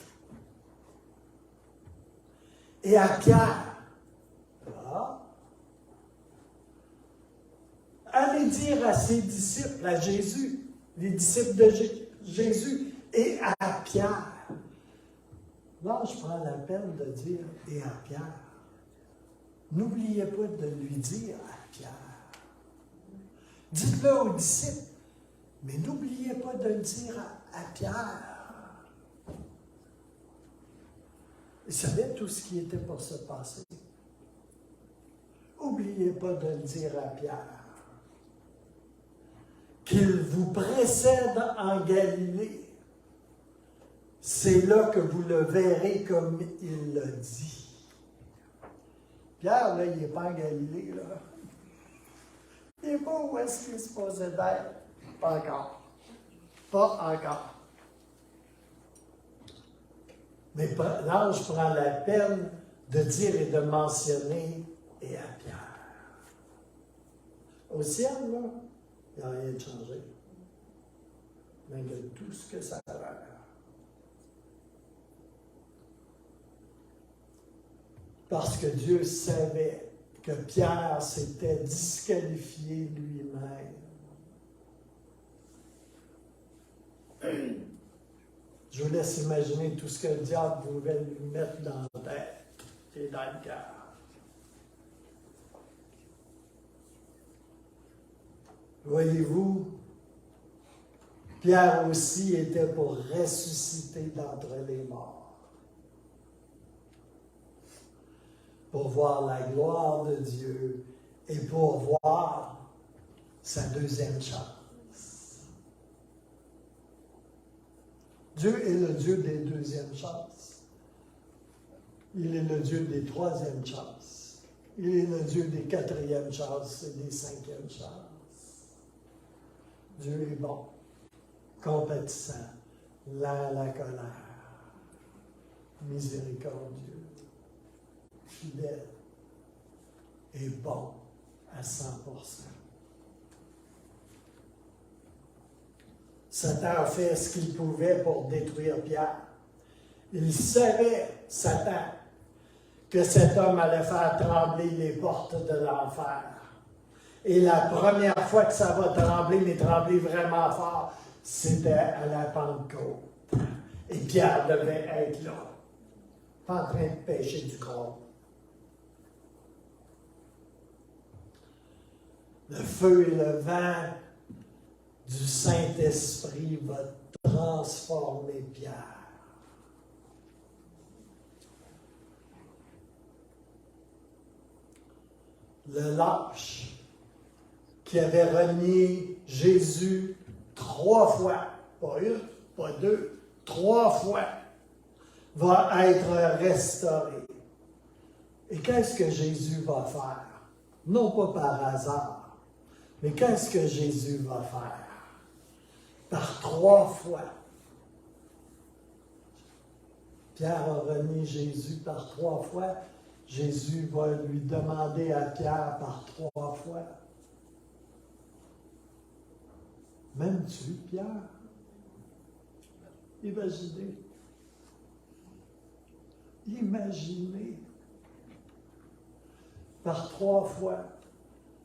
et à Pierre, allez dire à ses disciples, à Jésus, les disciples de Jésus, et à Pierre. Là, je prends la peine de dire et à Pierre. N'oubliez pas de lui dire à Pierre. Dites-le aux disciples, mais n'oubliez pas de le dire à Pierre. Il savait tout ce qui était pour se passer. N'oubliez pas de le dire à Pierre. Qu'il vous précède en Galilée. C'est là que vous le verrez comme il l'a dit. Pierre, là, il n'est pas en Galilée, là. Il n'est pas où est-ce qu'il est supposé d'être. Pas encore. Pas encore. Mais l'ange prend la peine de dire et de mentionner et à Pierre. Au ciel, là, il n'y a rien de changé. Malgré tout ce que ça a l'air. Parce que Dieu savait que Pierre s'était disqualifié lui-même. Je vous laisse imaginer tout ce que le diable pouvait lui mettre dans la tête et dans le cœur. Voyez-vous, Pierre aussi était pour ressusciter d'entre les morts. Pour voir la gloire de Dieu et pour voir sa deuxième chance. Dieu est le Dieu des deuxièmes chances. Il est le Dieu des troisièmes chances. Il est le Dieu des quatrièmes chances et des cinquièmes chances. Dieu est bon, compatissant, lent à la colère, miséricordieux, fidèle et bon à 100%. Satan a fait ce qu'il pouvait pour détruire Pierre. Il savait, Satan, que cet homme allait faire trembler les portes de l'enfer. Et la première fois que ça va trembler, mais trembler vraiment fort, c'était à la Pentecôte. Et Pierre devait être là, pas en train de pêcher du gros. Le feu et le vent du Saint-Esprit va transformer Pierre. Le lâche qui avait renié Jésus 3 fois, pas une, pas deux, 3 fois, va être restauré. Et qu'est-ce que Jésus va faire? Non pas par hasard, mais qu'est-ce que Jésus va faire? par 3 fois. Pierre a renié Jésus par 3 fois. Jésus va lui demander à Pierre par 3 fois. M'aimes-tu, Pierre? Imaginez. Imaginez. Par 3 fois,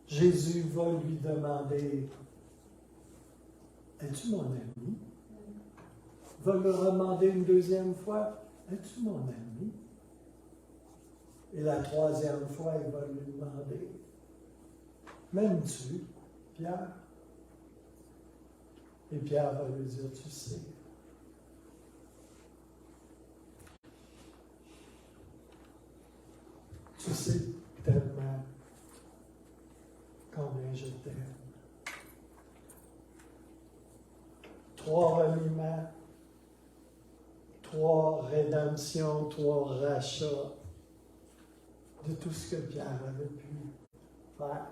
Jésus va lui demander, es-tu mon ami? Va le demander une 2e fois, es-tu mon ami? Et la 3e fois, il va lui demander, m'aimes-tu, Pierre? Et Pierre va lui dire, tu sais. Tu sais tellement combien je t'aime. 3 reniements, 3 rédemptions, 3 rachats de tout ce que Pierre avait pu faire.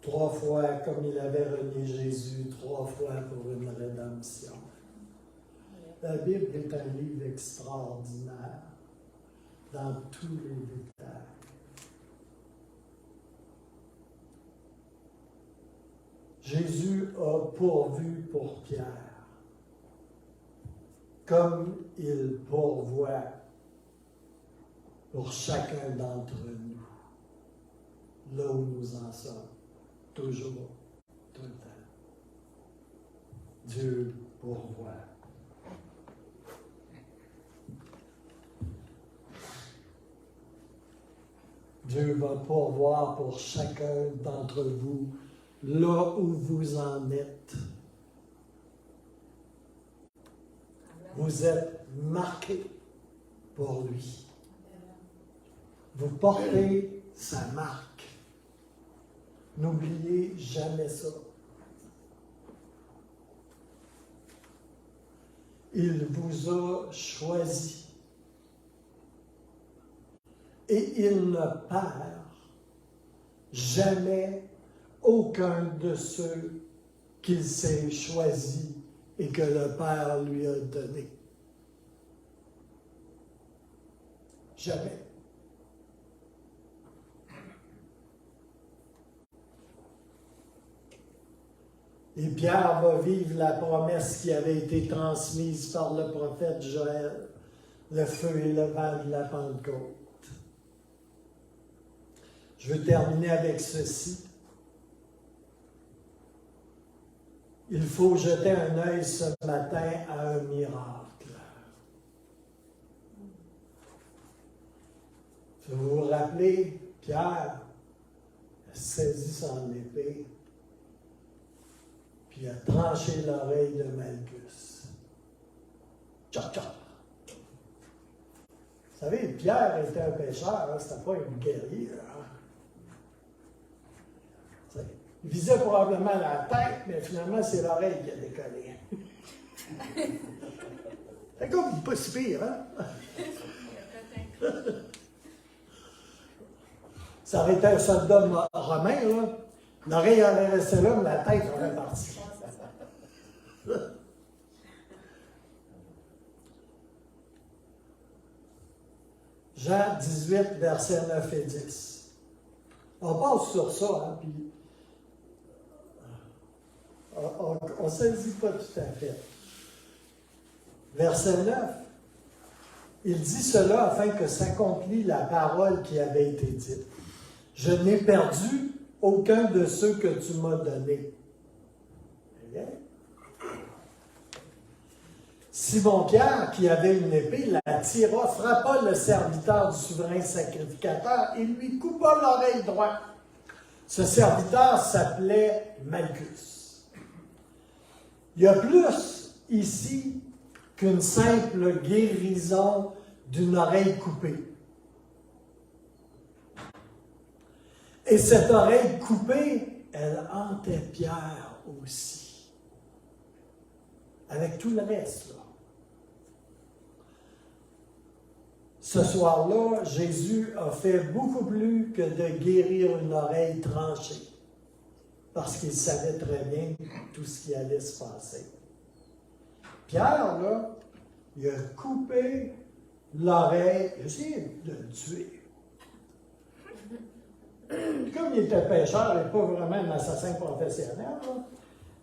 Trois fois comme il avait renié Jésus, 3 fois pour une rédemption. La Bible est un livre extraordinaire dans tous les détails. Jésus a pourvu pour Pierre, comme il pourvoit pour chacun d'entre nous, là où nous en sommes, toujours, tout le temps. Dieu pourvoit. Dieu va pourvoir pour chacun d'entre vous, là où vous en êtes. Vous êtes marqués pour lui. Vous portez sa marque. N'oubliez jamais ça. Il vous a choisi. Et il ne perd jamais aucun de ceux qu'il s'est choisi et que le Père lui a donné. Jamais. Et Pierre va vivre la promesse qui avait été transmise par le prophète Joël, le feu et le vent de la Pentecôte. Je veux terminer avec ceci. Il faut jeter un œil ce matin à un miracle. Vous vous rappelez, Pierre a saisi son épée, puis a tranché l'oreille de Malchus. Tchac, tchac. Vous savez, Pierre était un pécheur, hein, c'était pas un guerrier. Hein. Il visait probablement la tête, mais finalement, c'est l'oreille qui a décollé. C'est comme pas si pire, hein? Ça aurait été un soldat romain, là. L'oreille aurait resté là, mais la tête aurait parti. Jean 18, versets 9 et 10. On passe sur ça, hein, puis on ne saisit pas tout à fait. Verset 9, il dit cela afin que s'accomplisse la parole qui avait été dite. Je n'ai perdu aucun de ceux que tu m'as donnés. Simon-Pierre, qui avait une épée, la tira, frappa le serviteur du souverain sacrificateur et lui coupa l'oreille droite. Ce serviteur s'appelait Malchus. Il y a plus ici qu'une simple guérison d'une oreille coupée. Et cette oreille coupée, elle hantait Pierre aussi. Avec tout le reste, là. Ce soir-là, Jésus a fait beaucoup plus que de guérir une oreille tranchée, parce qu'il savait très bien tout ce qui allait se passer. Pierre, là, il a coupé l'oreille, il a essayé de le tuer. Comme il était pécheur et pas vraiment un assassin professionnel, là,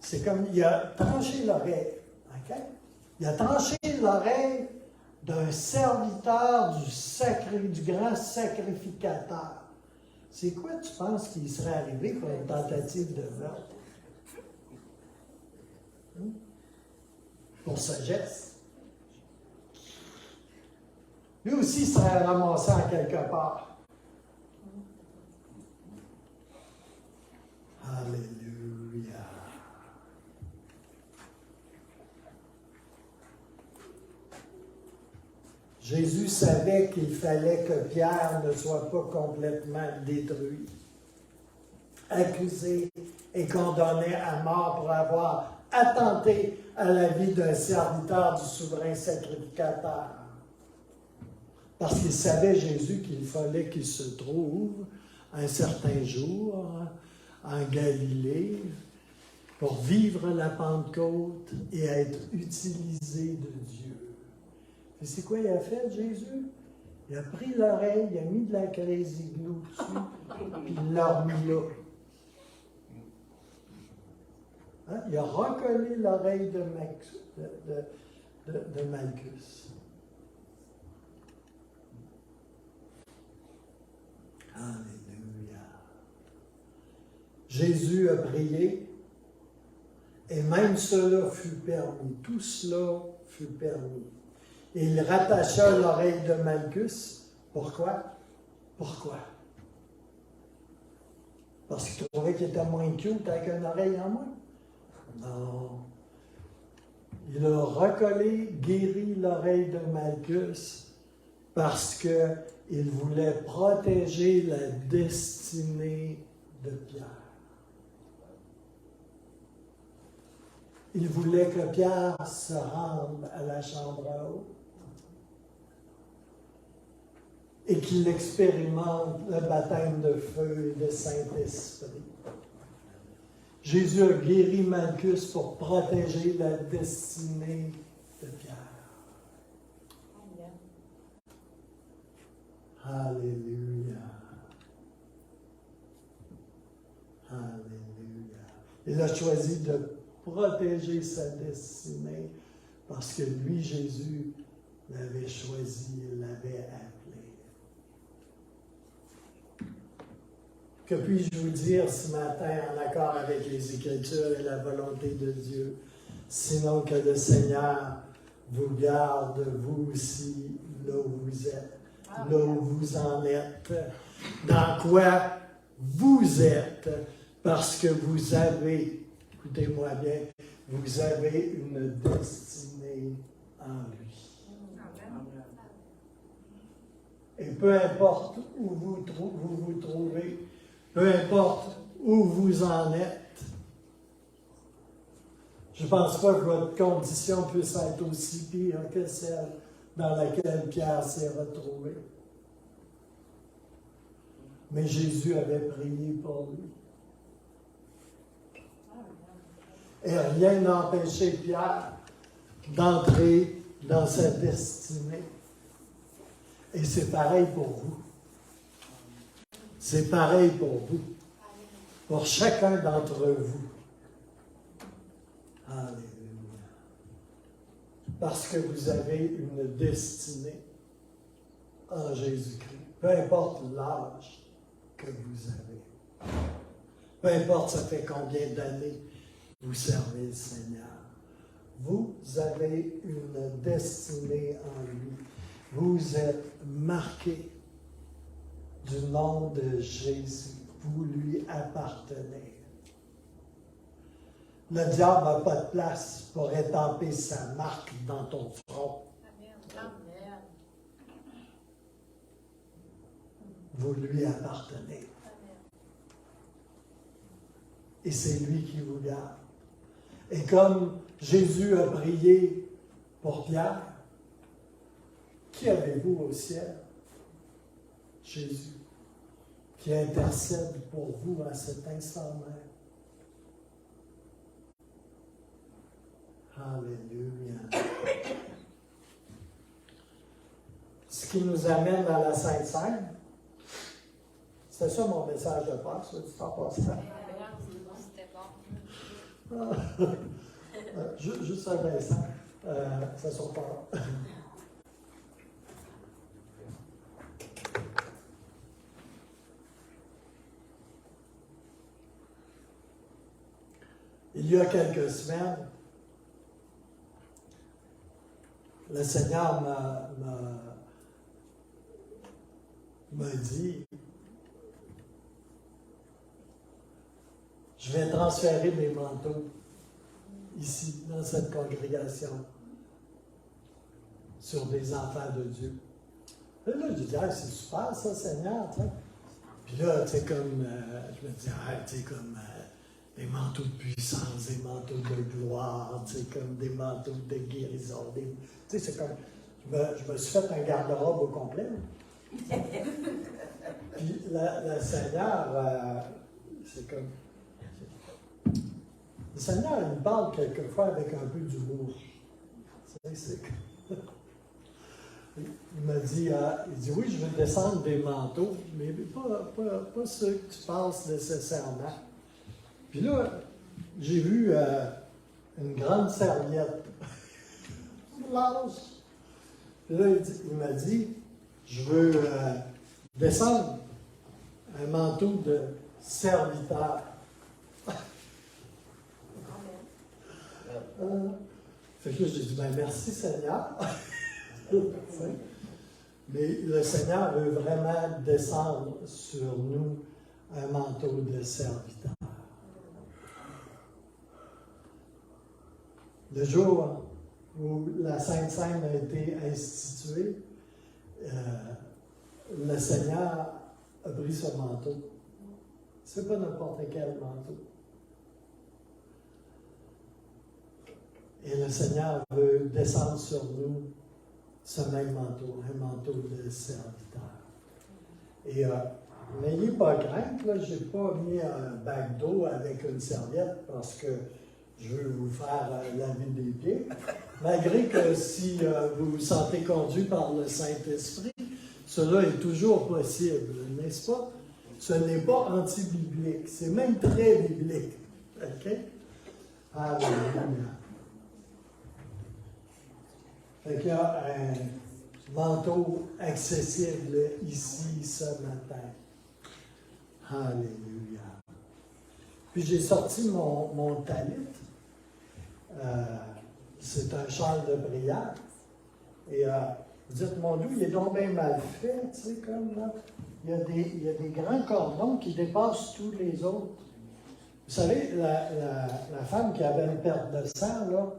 c'est comme il a tranché l'oreille. OK? Il a tranché l'oreille d'un serviteur du grand sacrificateur. C'est quoi tu penses qu'il serait arrivé pour une tentative de meurtre? Pour ce geste. Lui aussi serait ramassé en quelque part. Alléluia. Jésus savait qu'il fallait que Pierre ne soit pas complètement détruit, accusé et condamné à mort pour avoir attenté à la vie d'un serviteur du souverain sacrificateur. Parce qu'il savait, Jésus, qu'il fallait qu'il se trouve un certain jour en Galilée pour vivre la Pentecôte et être utilisé de Dieu. Et c'est quoi il a fait, Jésus? Il a pris l'oreille, il a mis de la crazy glue dessus, puis il l'a remis là. Hein? Il a recollé l'oreille de Malchus. Alléluia. Jésus a prié, et même cela fut permis. Tout cela fut permis. Et il rattacha l'oreille de Malchus. Pourquoi? Pourquoi? Parce qu'il trouvait qu'il était moins cute avec une oreille en moins? Non. Il a recollé, guéri l'oreille de Malchus parce qu'il voulait protéger la destinée de Pierre. Il voulait que Pierre se rende à la chambre à eau et qu'il expérimente le baptême de feu et de Saint-Esprit. Jésus a guéri Malchus pour protéger la destinée de Pierre. Alléluia. Alléluia. Il a choisi de protéger sa destinée parce que lui, Jésus, l'avait choisi, l'avait appelé. Que puis-je vous dire ce matin en accord avec les Écritures et la volonté de Dieu, sinon que le Seigneur vous garde, vous aussi, là où vous êtes, là où vous en êtes, dans quoi vous êtes, parce que vous avez, écoutez-moi bien, vous avez une destinée en lui. Et peu importe où vous vous trouvez, peu importe où vous en êtes, je ne pense pas que votre condition puisse être aussi pire que celle dans laquelle Pierre s'est retrouvé. Mais Jésus avait prié pour lui. Et rien n'empêchait Pierre d'entrer dans sa destinée. Et c'est pareil pour vous. C'est pareil pour vous. Pour chacun d'entre vous. Alléluia. Parce que vous avez une destinée en Jésus-Christ. Peu importe l'âge que vous avez. Peu importe ça fait combien d'années vous servez le Seigneur. Vous avez une destinée en lui. Vous êtes marqué du nom de Jésus. Vous lui appartenez. Le diable n'a pas de place pour étamper sa marque dans ton front. Amen. Vous lui appartenez. Et c'est lui qui vous garde. Et comme Jésus a prié pour Pierre, Qui avez-vous au ciel? Jésus, qui intercède pour vous à cet instant même. Alléluia. Ce qui nous amène à la Sainte Seine. C'est ça mon message de passe, du temps passant. C'était bon. Juste un instant, ça sera pas long. Il y a quelques semaines, le Seigneur m'a dit, je vais transférer mes manteaux ici, dans cette congrégation, sur des enfants de Dieu. Et là, je dis, ah, c'est super ça, Seigneur, tu sais. Puis là, tu sais, comme, je me dis, ah, tu sais, comme des manteaux de puissance, des manteaux de gloire, tu sais, comme des manteaux de guérison. Tu sais, c'est comme, je me suis fait un garde-robe au complet. Puis le Seigneur, c'est comme, le Seigneur, il parle quelquefois avec un peu d'humour. Tu sais, c'est comme, il m'a dit, il dit, oui, je vais descendre des manteaux, mais pas ceux que tu penses nécessairement. Puis là, j'ai vu une grande serviette. Blanche. Puis là, il m'a dit, je veux descendre un manteau de serviteur. Fait que là, j'ai dit, ben merci Seigneur. Mais le Seigneur veut vraiment descendre sur nous un manteau de serviteur. Le jour où la Sainte Seine a été instituée, le Seigneur a pris ce manteau. Ce n'est pas n'importe quel manteau. Et le Seigneur veut descendre sur nous ce même manteau, un manteau de serviteur. Et n'ayez pas crainte, là, je n'ai pas mis un bac d'eau avec une serviette parce que je veux vous faire laver des pieds. Malgré que si vous vous sentez conduit par le Saint-Esprit, cela est toujours possible, n'est-ce pas? Ce n'est pas anti-biblique, c'est même très biblique. OK? Alléluia. Fait qu'il y a un manteau accessible ici ce matin. Alléluia. Puis j'ai sorti mon talit. C'est un châle de prière. Et vous dites, mon Dieu, il est donc bien mal fait, tu sais, comme là. Il y a des grands cordons qui dépassent tous les autres. Vous savez, la femme qui avait une perte de sang, là,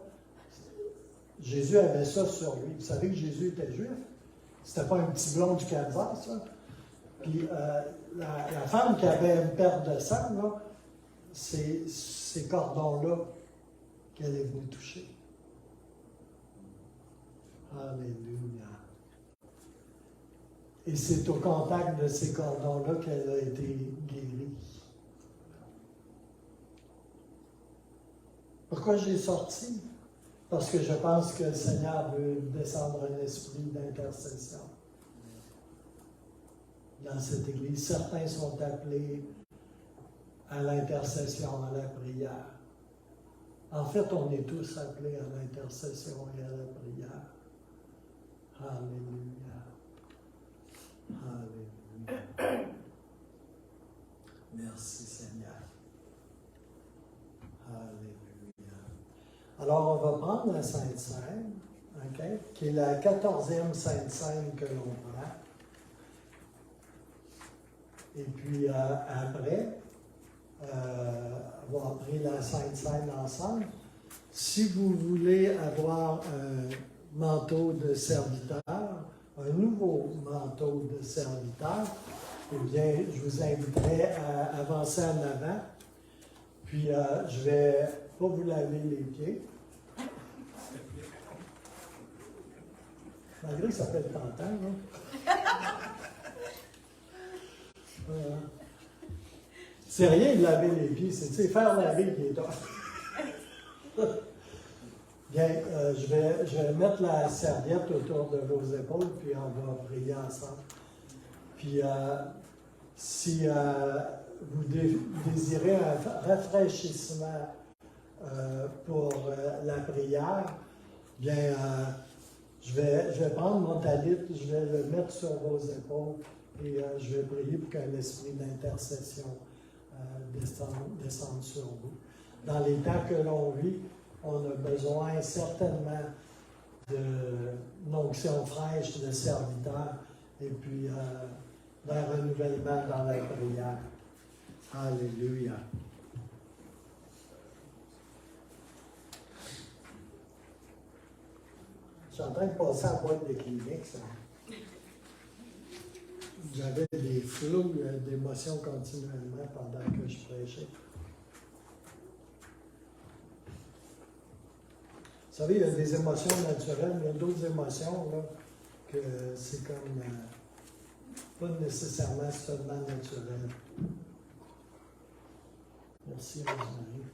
Jésus avait ça sur lui. Vous savez que Jésus était juif? C'était pas un petit blond du Kansas, ça. Puis la femme qui avait une perte de sang, là, c'est ces cordons-là qu'elle est venue toucher. Alléluia. Et c'est au contact de ces cordons-là qu'elle a été guérie. Pourquoi j'ai sorti? Parce que je pense que le Seigneur veut descendre un esprit d'intercession dans cette Église. Certains sont appelés à l'intercession, à la prière. En fait, on est tous appelés à l'intercession et à la prière. Alléluia. Alléluia. Merci Seigneur. Alléluia. Alors, on va prendre la Sainte Seine, okay, qui est la 14e Sainte Seine que l'on prend. Et puis, après, avoir pris la Sainte Seine ensemble, si vous voulez avoir un manteau de serviteur, un nouveau manteau de serviteur, eh bien, je vous inviterai à avancer en avant. Puis, je vais pas vous laver les pieds. Malgré que ça fait tentant, là. C'est rien de laver les pieds, c'est faire laver qui est tough. Bien, je vais mettre la serviette autour de vos épaules, puis on va prier ensemble. Puis, si vous désirez un rafraîchissement pour la prière, bien, je vais prendre mon talit, je vais le mettre sur vos épaules et je vais prier pour qu'un esprit d'intercession descende sur vous. Dans les temps que l'on vit, on a besoin certainement d'une onction fraîche de serviteurs et puis d'un renouvellement dans la prière. Alléluia. Je suis en train de passer à la boîte de Kleenex. J'avais des flous d'émotions continuellement pendant que je prêchais. Vous savez, il y a des émotions naturelles, il y a d'autres émotions là, que c'est comme pas nécessairement seulement naturel. Merci, Rosemary.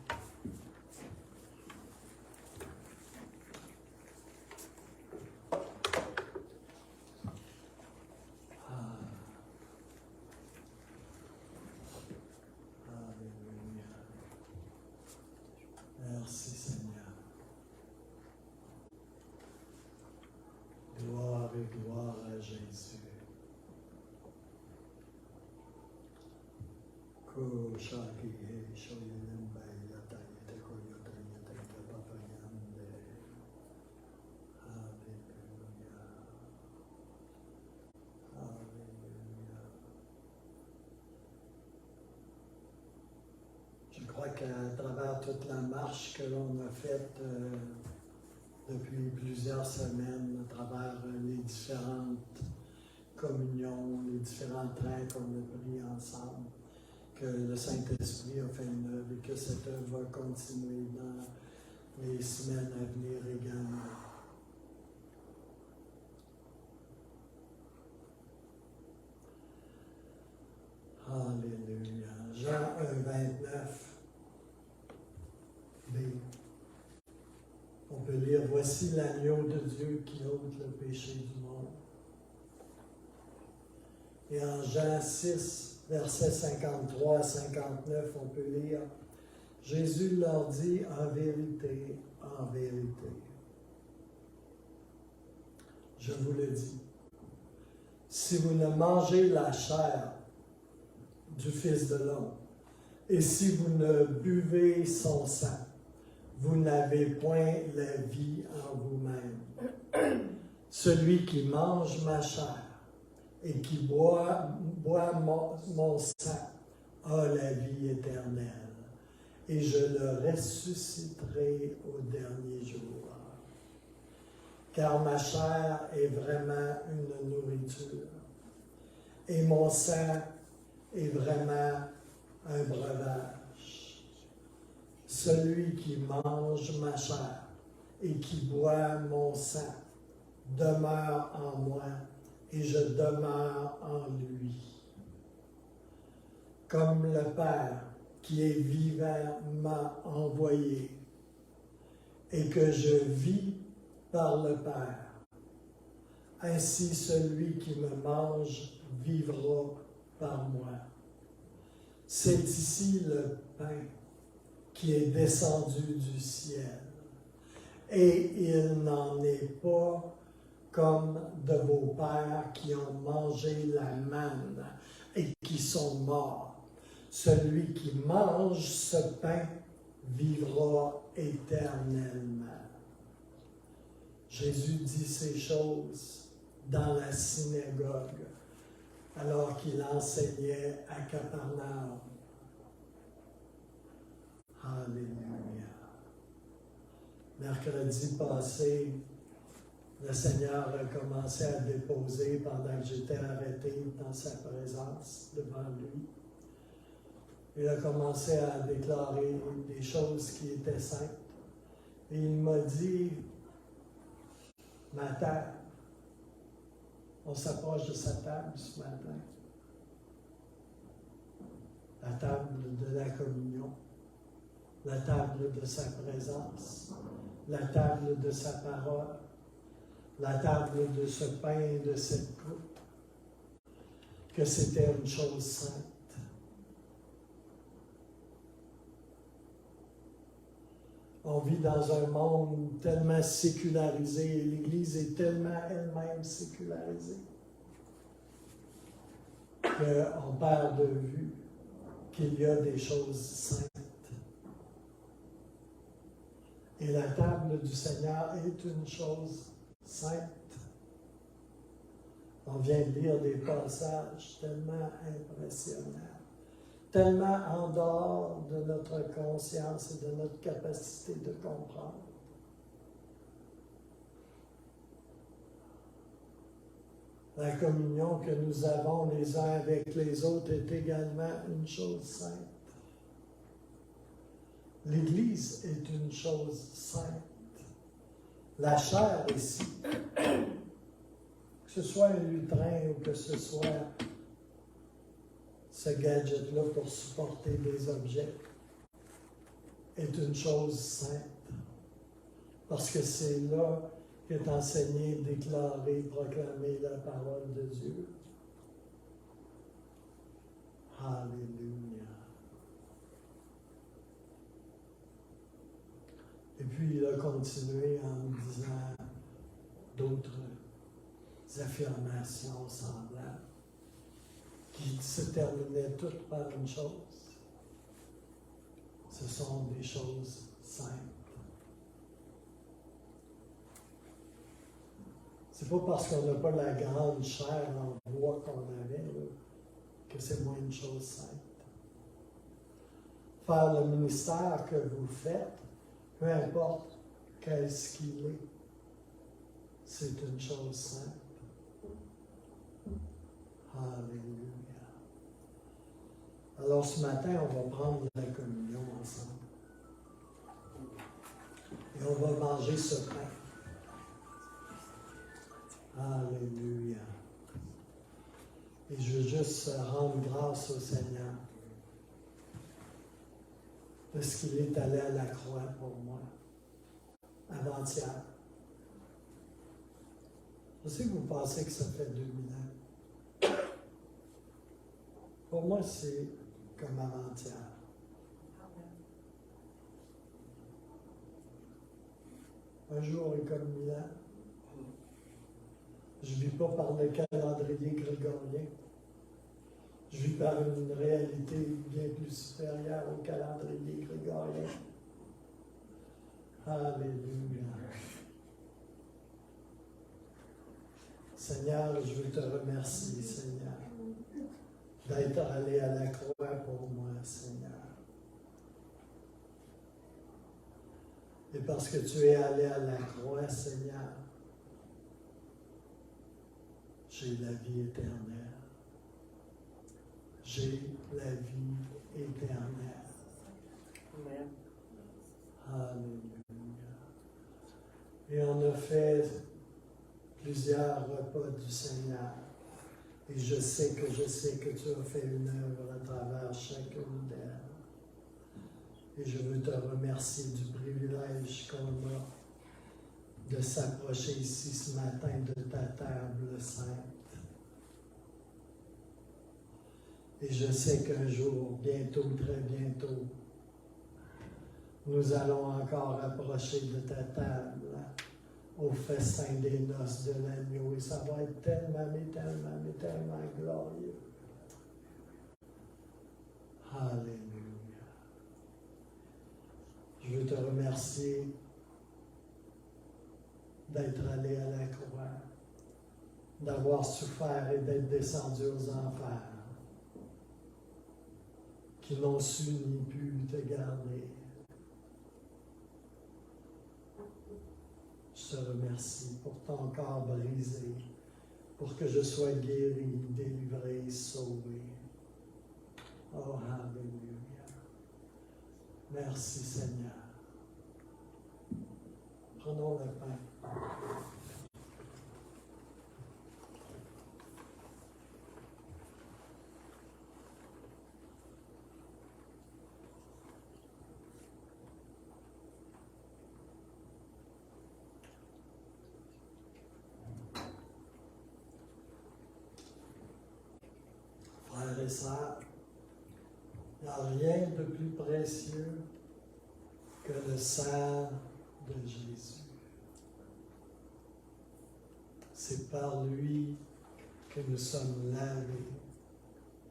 Alléluia. Merci, Seigneur. Gloire et gloire à Jésus. Je crois qu'à travers toute la marche que l'on a faite depuis plusieurs semaines, à travers les différentes communions, les différents trains qu'on a pris ensemble, que le Saint-Esprit a fait une œuvre et que cette œuvre va continuer dans les semaines à venir également. Alléluia. Jean 1,29. B. On peut lire « Voici l'agneau de Dieu qui ôte le péché du monde ». Et en Jean 6, versets 53 à 59, on peut lire « Jésus leur dit en vérité, je vous le dis, si vous ne mangez la chair du Fils de l'homme, et si vous ne buvez son sang, vous n'avez point la vie en vous-même. Celui qui mange ma chair et qui boit mon sang a la vie éternelle, et je le ressusciterai au dernier jour. Car ma chair est vraiment une nourriture, et mon sang est vraiment un breuvage. Celui qui mange ma chair et qui boit mon sang demeure en moi et je demeure en lui. Comme le Père qui est vivant m'a envoyé et que je vis par le Père, ainsi celui qui me mange vivra par moi. C'est ici le pain qui est descendu du ciel. Et il n'en est pas comme de vos pères qui ont mangé la manne et qui sont morts. Celui qui mange ce pain vivra éternellement. Jésus dit ces choses dans la synagogue alors qu'il enseignait à Capernaum. Alléluia. Mercredi passé, le Seigneur a commencé à déposer pendant que j'étais arrêté dans sa présence devant lui. Il a commencé à déclarer des choses qui étaient saintes. Et il m'a dit, ma terre, On s'approche de sa table ce matin. La table de la communion, la table de sa présence, la table de sa parole, la table de ce pain et de cette coupe, que c'était une chose sainte. On vit dans un monde tellement sécularisé et l'Église est tellement elle-même sécularisée qu'on perd de vue qu'il y a des choses saintes. Et la table du Seigneur est une chose sainte. On vient de lire des passages tellement impressionnants, tellement en dehors de notre conscience et de notre capacité de comprendre. La communion que nous avons les uns avec les autres est également une chose sainte. L'Église est une chose sainte. La chair ici, que ce soit un lutrin ou que ce soit ce gadget-là pour supporter des objets, est une chose sainte. Parce que c'est là qu'est enseigné, déclaré, proclamé la parole de Dieu. Alléluia. Et puis il a continué en disant d'autres affirmations semblables qui se terminaient toutes par une chose. Ce sont des choses saintes. C'est pas parce qu'on n'a pas la grande chair en bois qu'on avait là, que c'est moins une chose sainte. Faire le ministère que vous faites, peu importe qu'est-ce qu'il est, c'est une chose sainte. Alléluia. Alors ce matin, on va prendre la communion ensemble. Et on va manger ce pain. Alléluia. Et je veux juste rendre grâce au Seigneur parce qu'il est allé à la croix pour moi, avant-hier. Je sais que vous pensez que ça fait 2000 ans. Pour moi, c'est comme avant-hier. Un jour est comme 1000 ans. Je ne vis pas par le calendrier grégorien. Je vis par une réalité bien plus supérieure au calendrier grégorien. Alléluia. Seigneur, je veux te remercier, Seigneur, d'être allé à la croix pour moi, Seigneur. Et parce que tu es allé à la croix, Seigneur, j'ai la vie éternelle. J'ai la vie éternelle. Amen. Alléluia. Et on a fait plusieurs repas du Seigneur. Et je sais que tu as fait une œuvre à travers chacune d'elles. Et je veux te remercier du privilège qu'on a de s'approcher ici ce matin de ta table sainte. Et je sais qu'un jour, bientôt, très bientôt, nous allons encore approcher de ta table au festin des noces de l'agneau. Et ça va être tellement, mais tellement, mais tellement glorieux. Alléluia. Je veux te remercier d'être allé à la croix, d'avoir souffert et d'être descendu aux enfers, qui n'ont su ni pu te garder. Je te remercie pour ton corps brisé, pour que je sois guéri, délivré, sauvé. Oh, alléluia. Merci Seigneur. Prenons le pain. et sœurs, il n'y a rien de plus précieux que le sang de Jésus. C'est par lui que nous sommes lavés,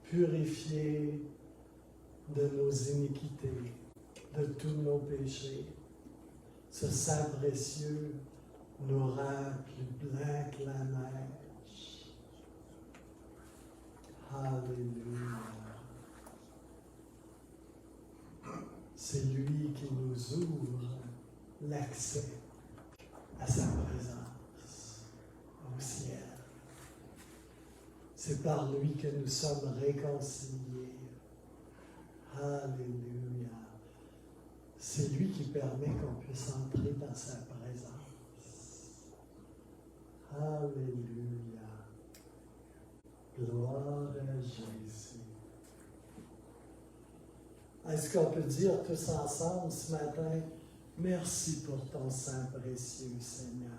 purifiés de nos iniquités, de tous nos péchés. Ce sang précieux nous rend plus blancs que la neige. Alléluia. C'est lui qui nous ouvre l'accès à sa présence au ciel. C'est par lui que nous sommes réconciliés. Alléluia. C'est lui qui permet qu'on puisse entrer dans sa présence. Alléluia. Gloire à Jésus. Est-ce qu'on peut dire tous ensemble ce matin, merci pour ton sang précieux, Seigneur.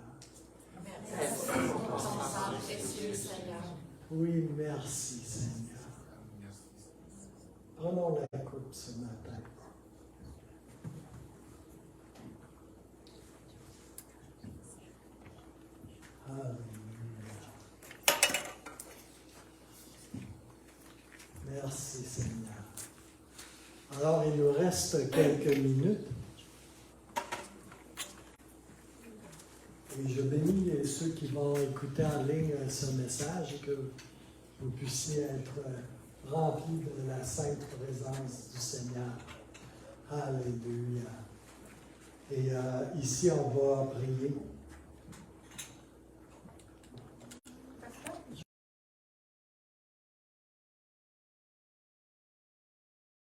Merci pour ton sang précieux, Seigneur. Oui, merci, Seigneur. Prenons la coupe ce matin. Alléluia. Merci, Seigneur. Alors, il nous reste quelques minutes. Et je bénis ceux qui vont écouter en ligne ce message et que vous puissiez être remplis de la sainte présence du Seigneur. Alléluia. Et ici, on va prier.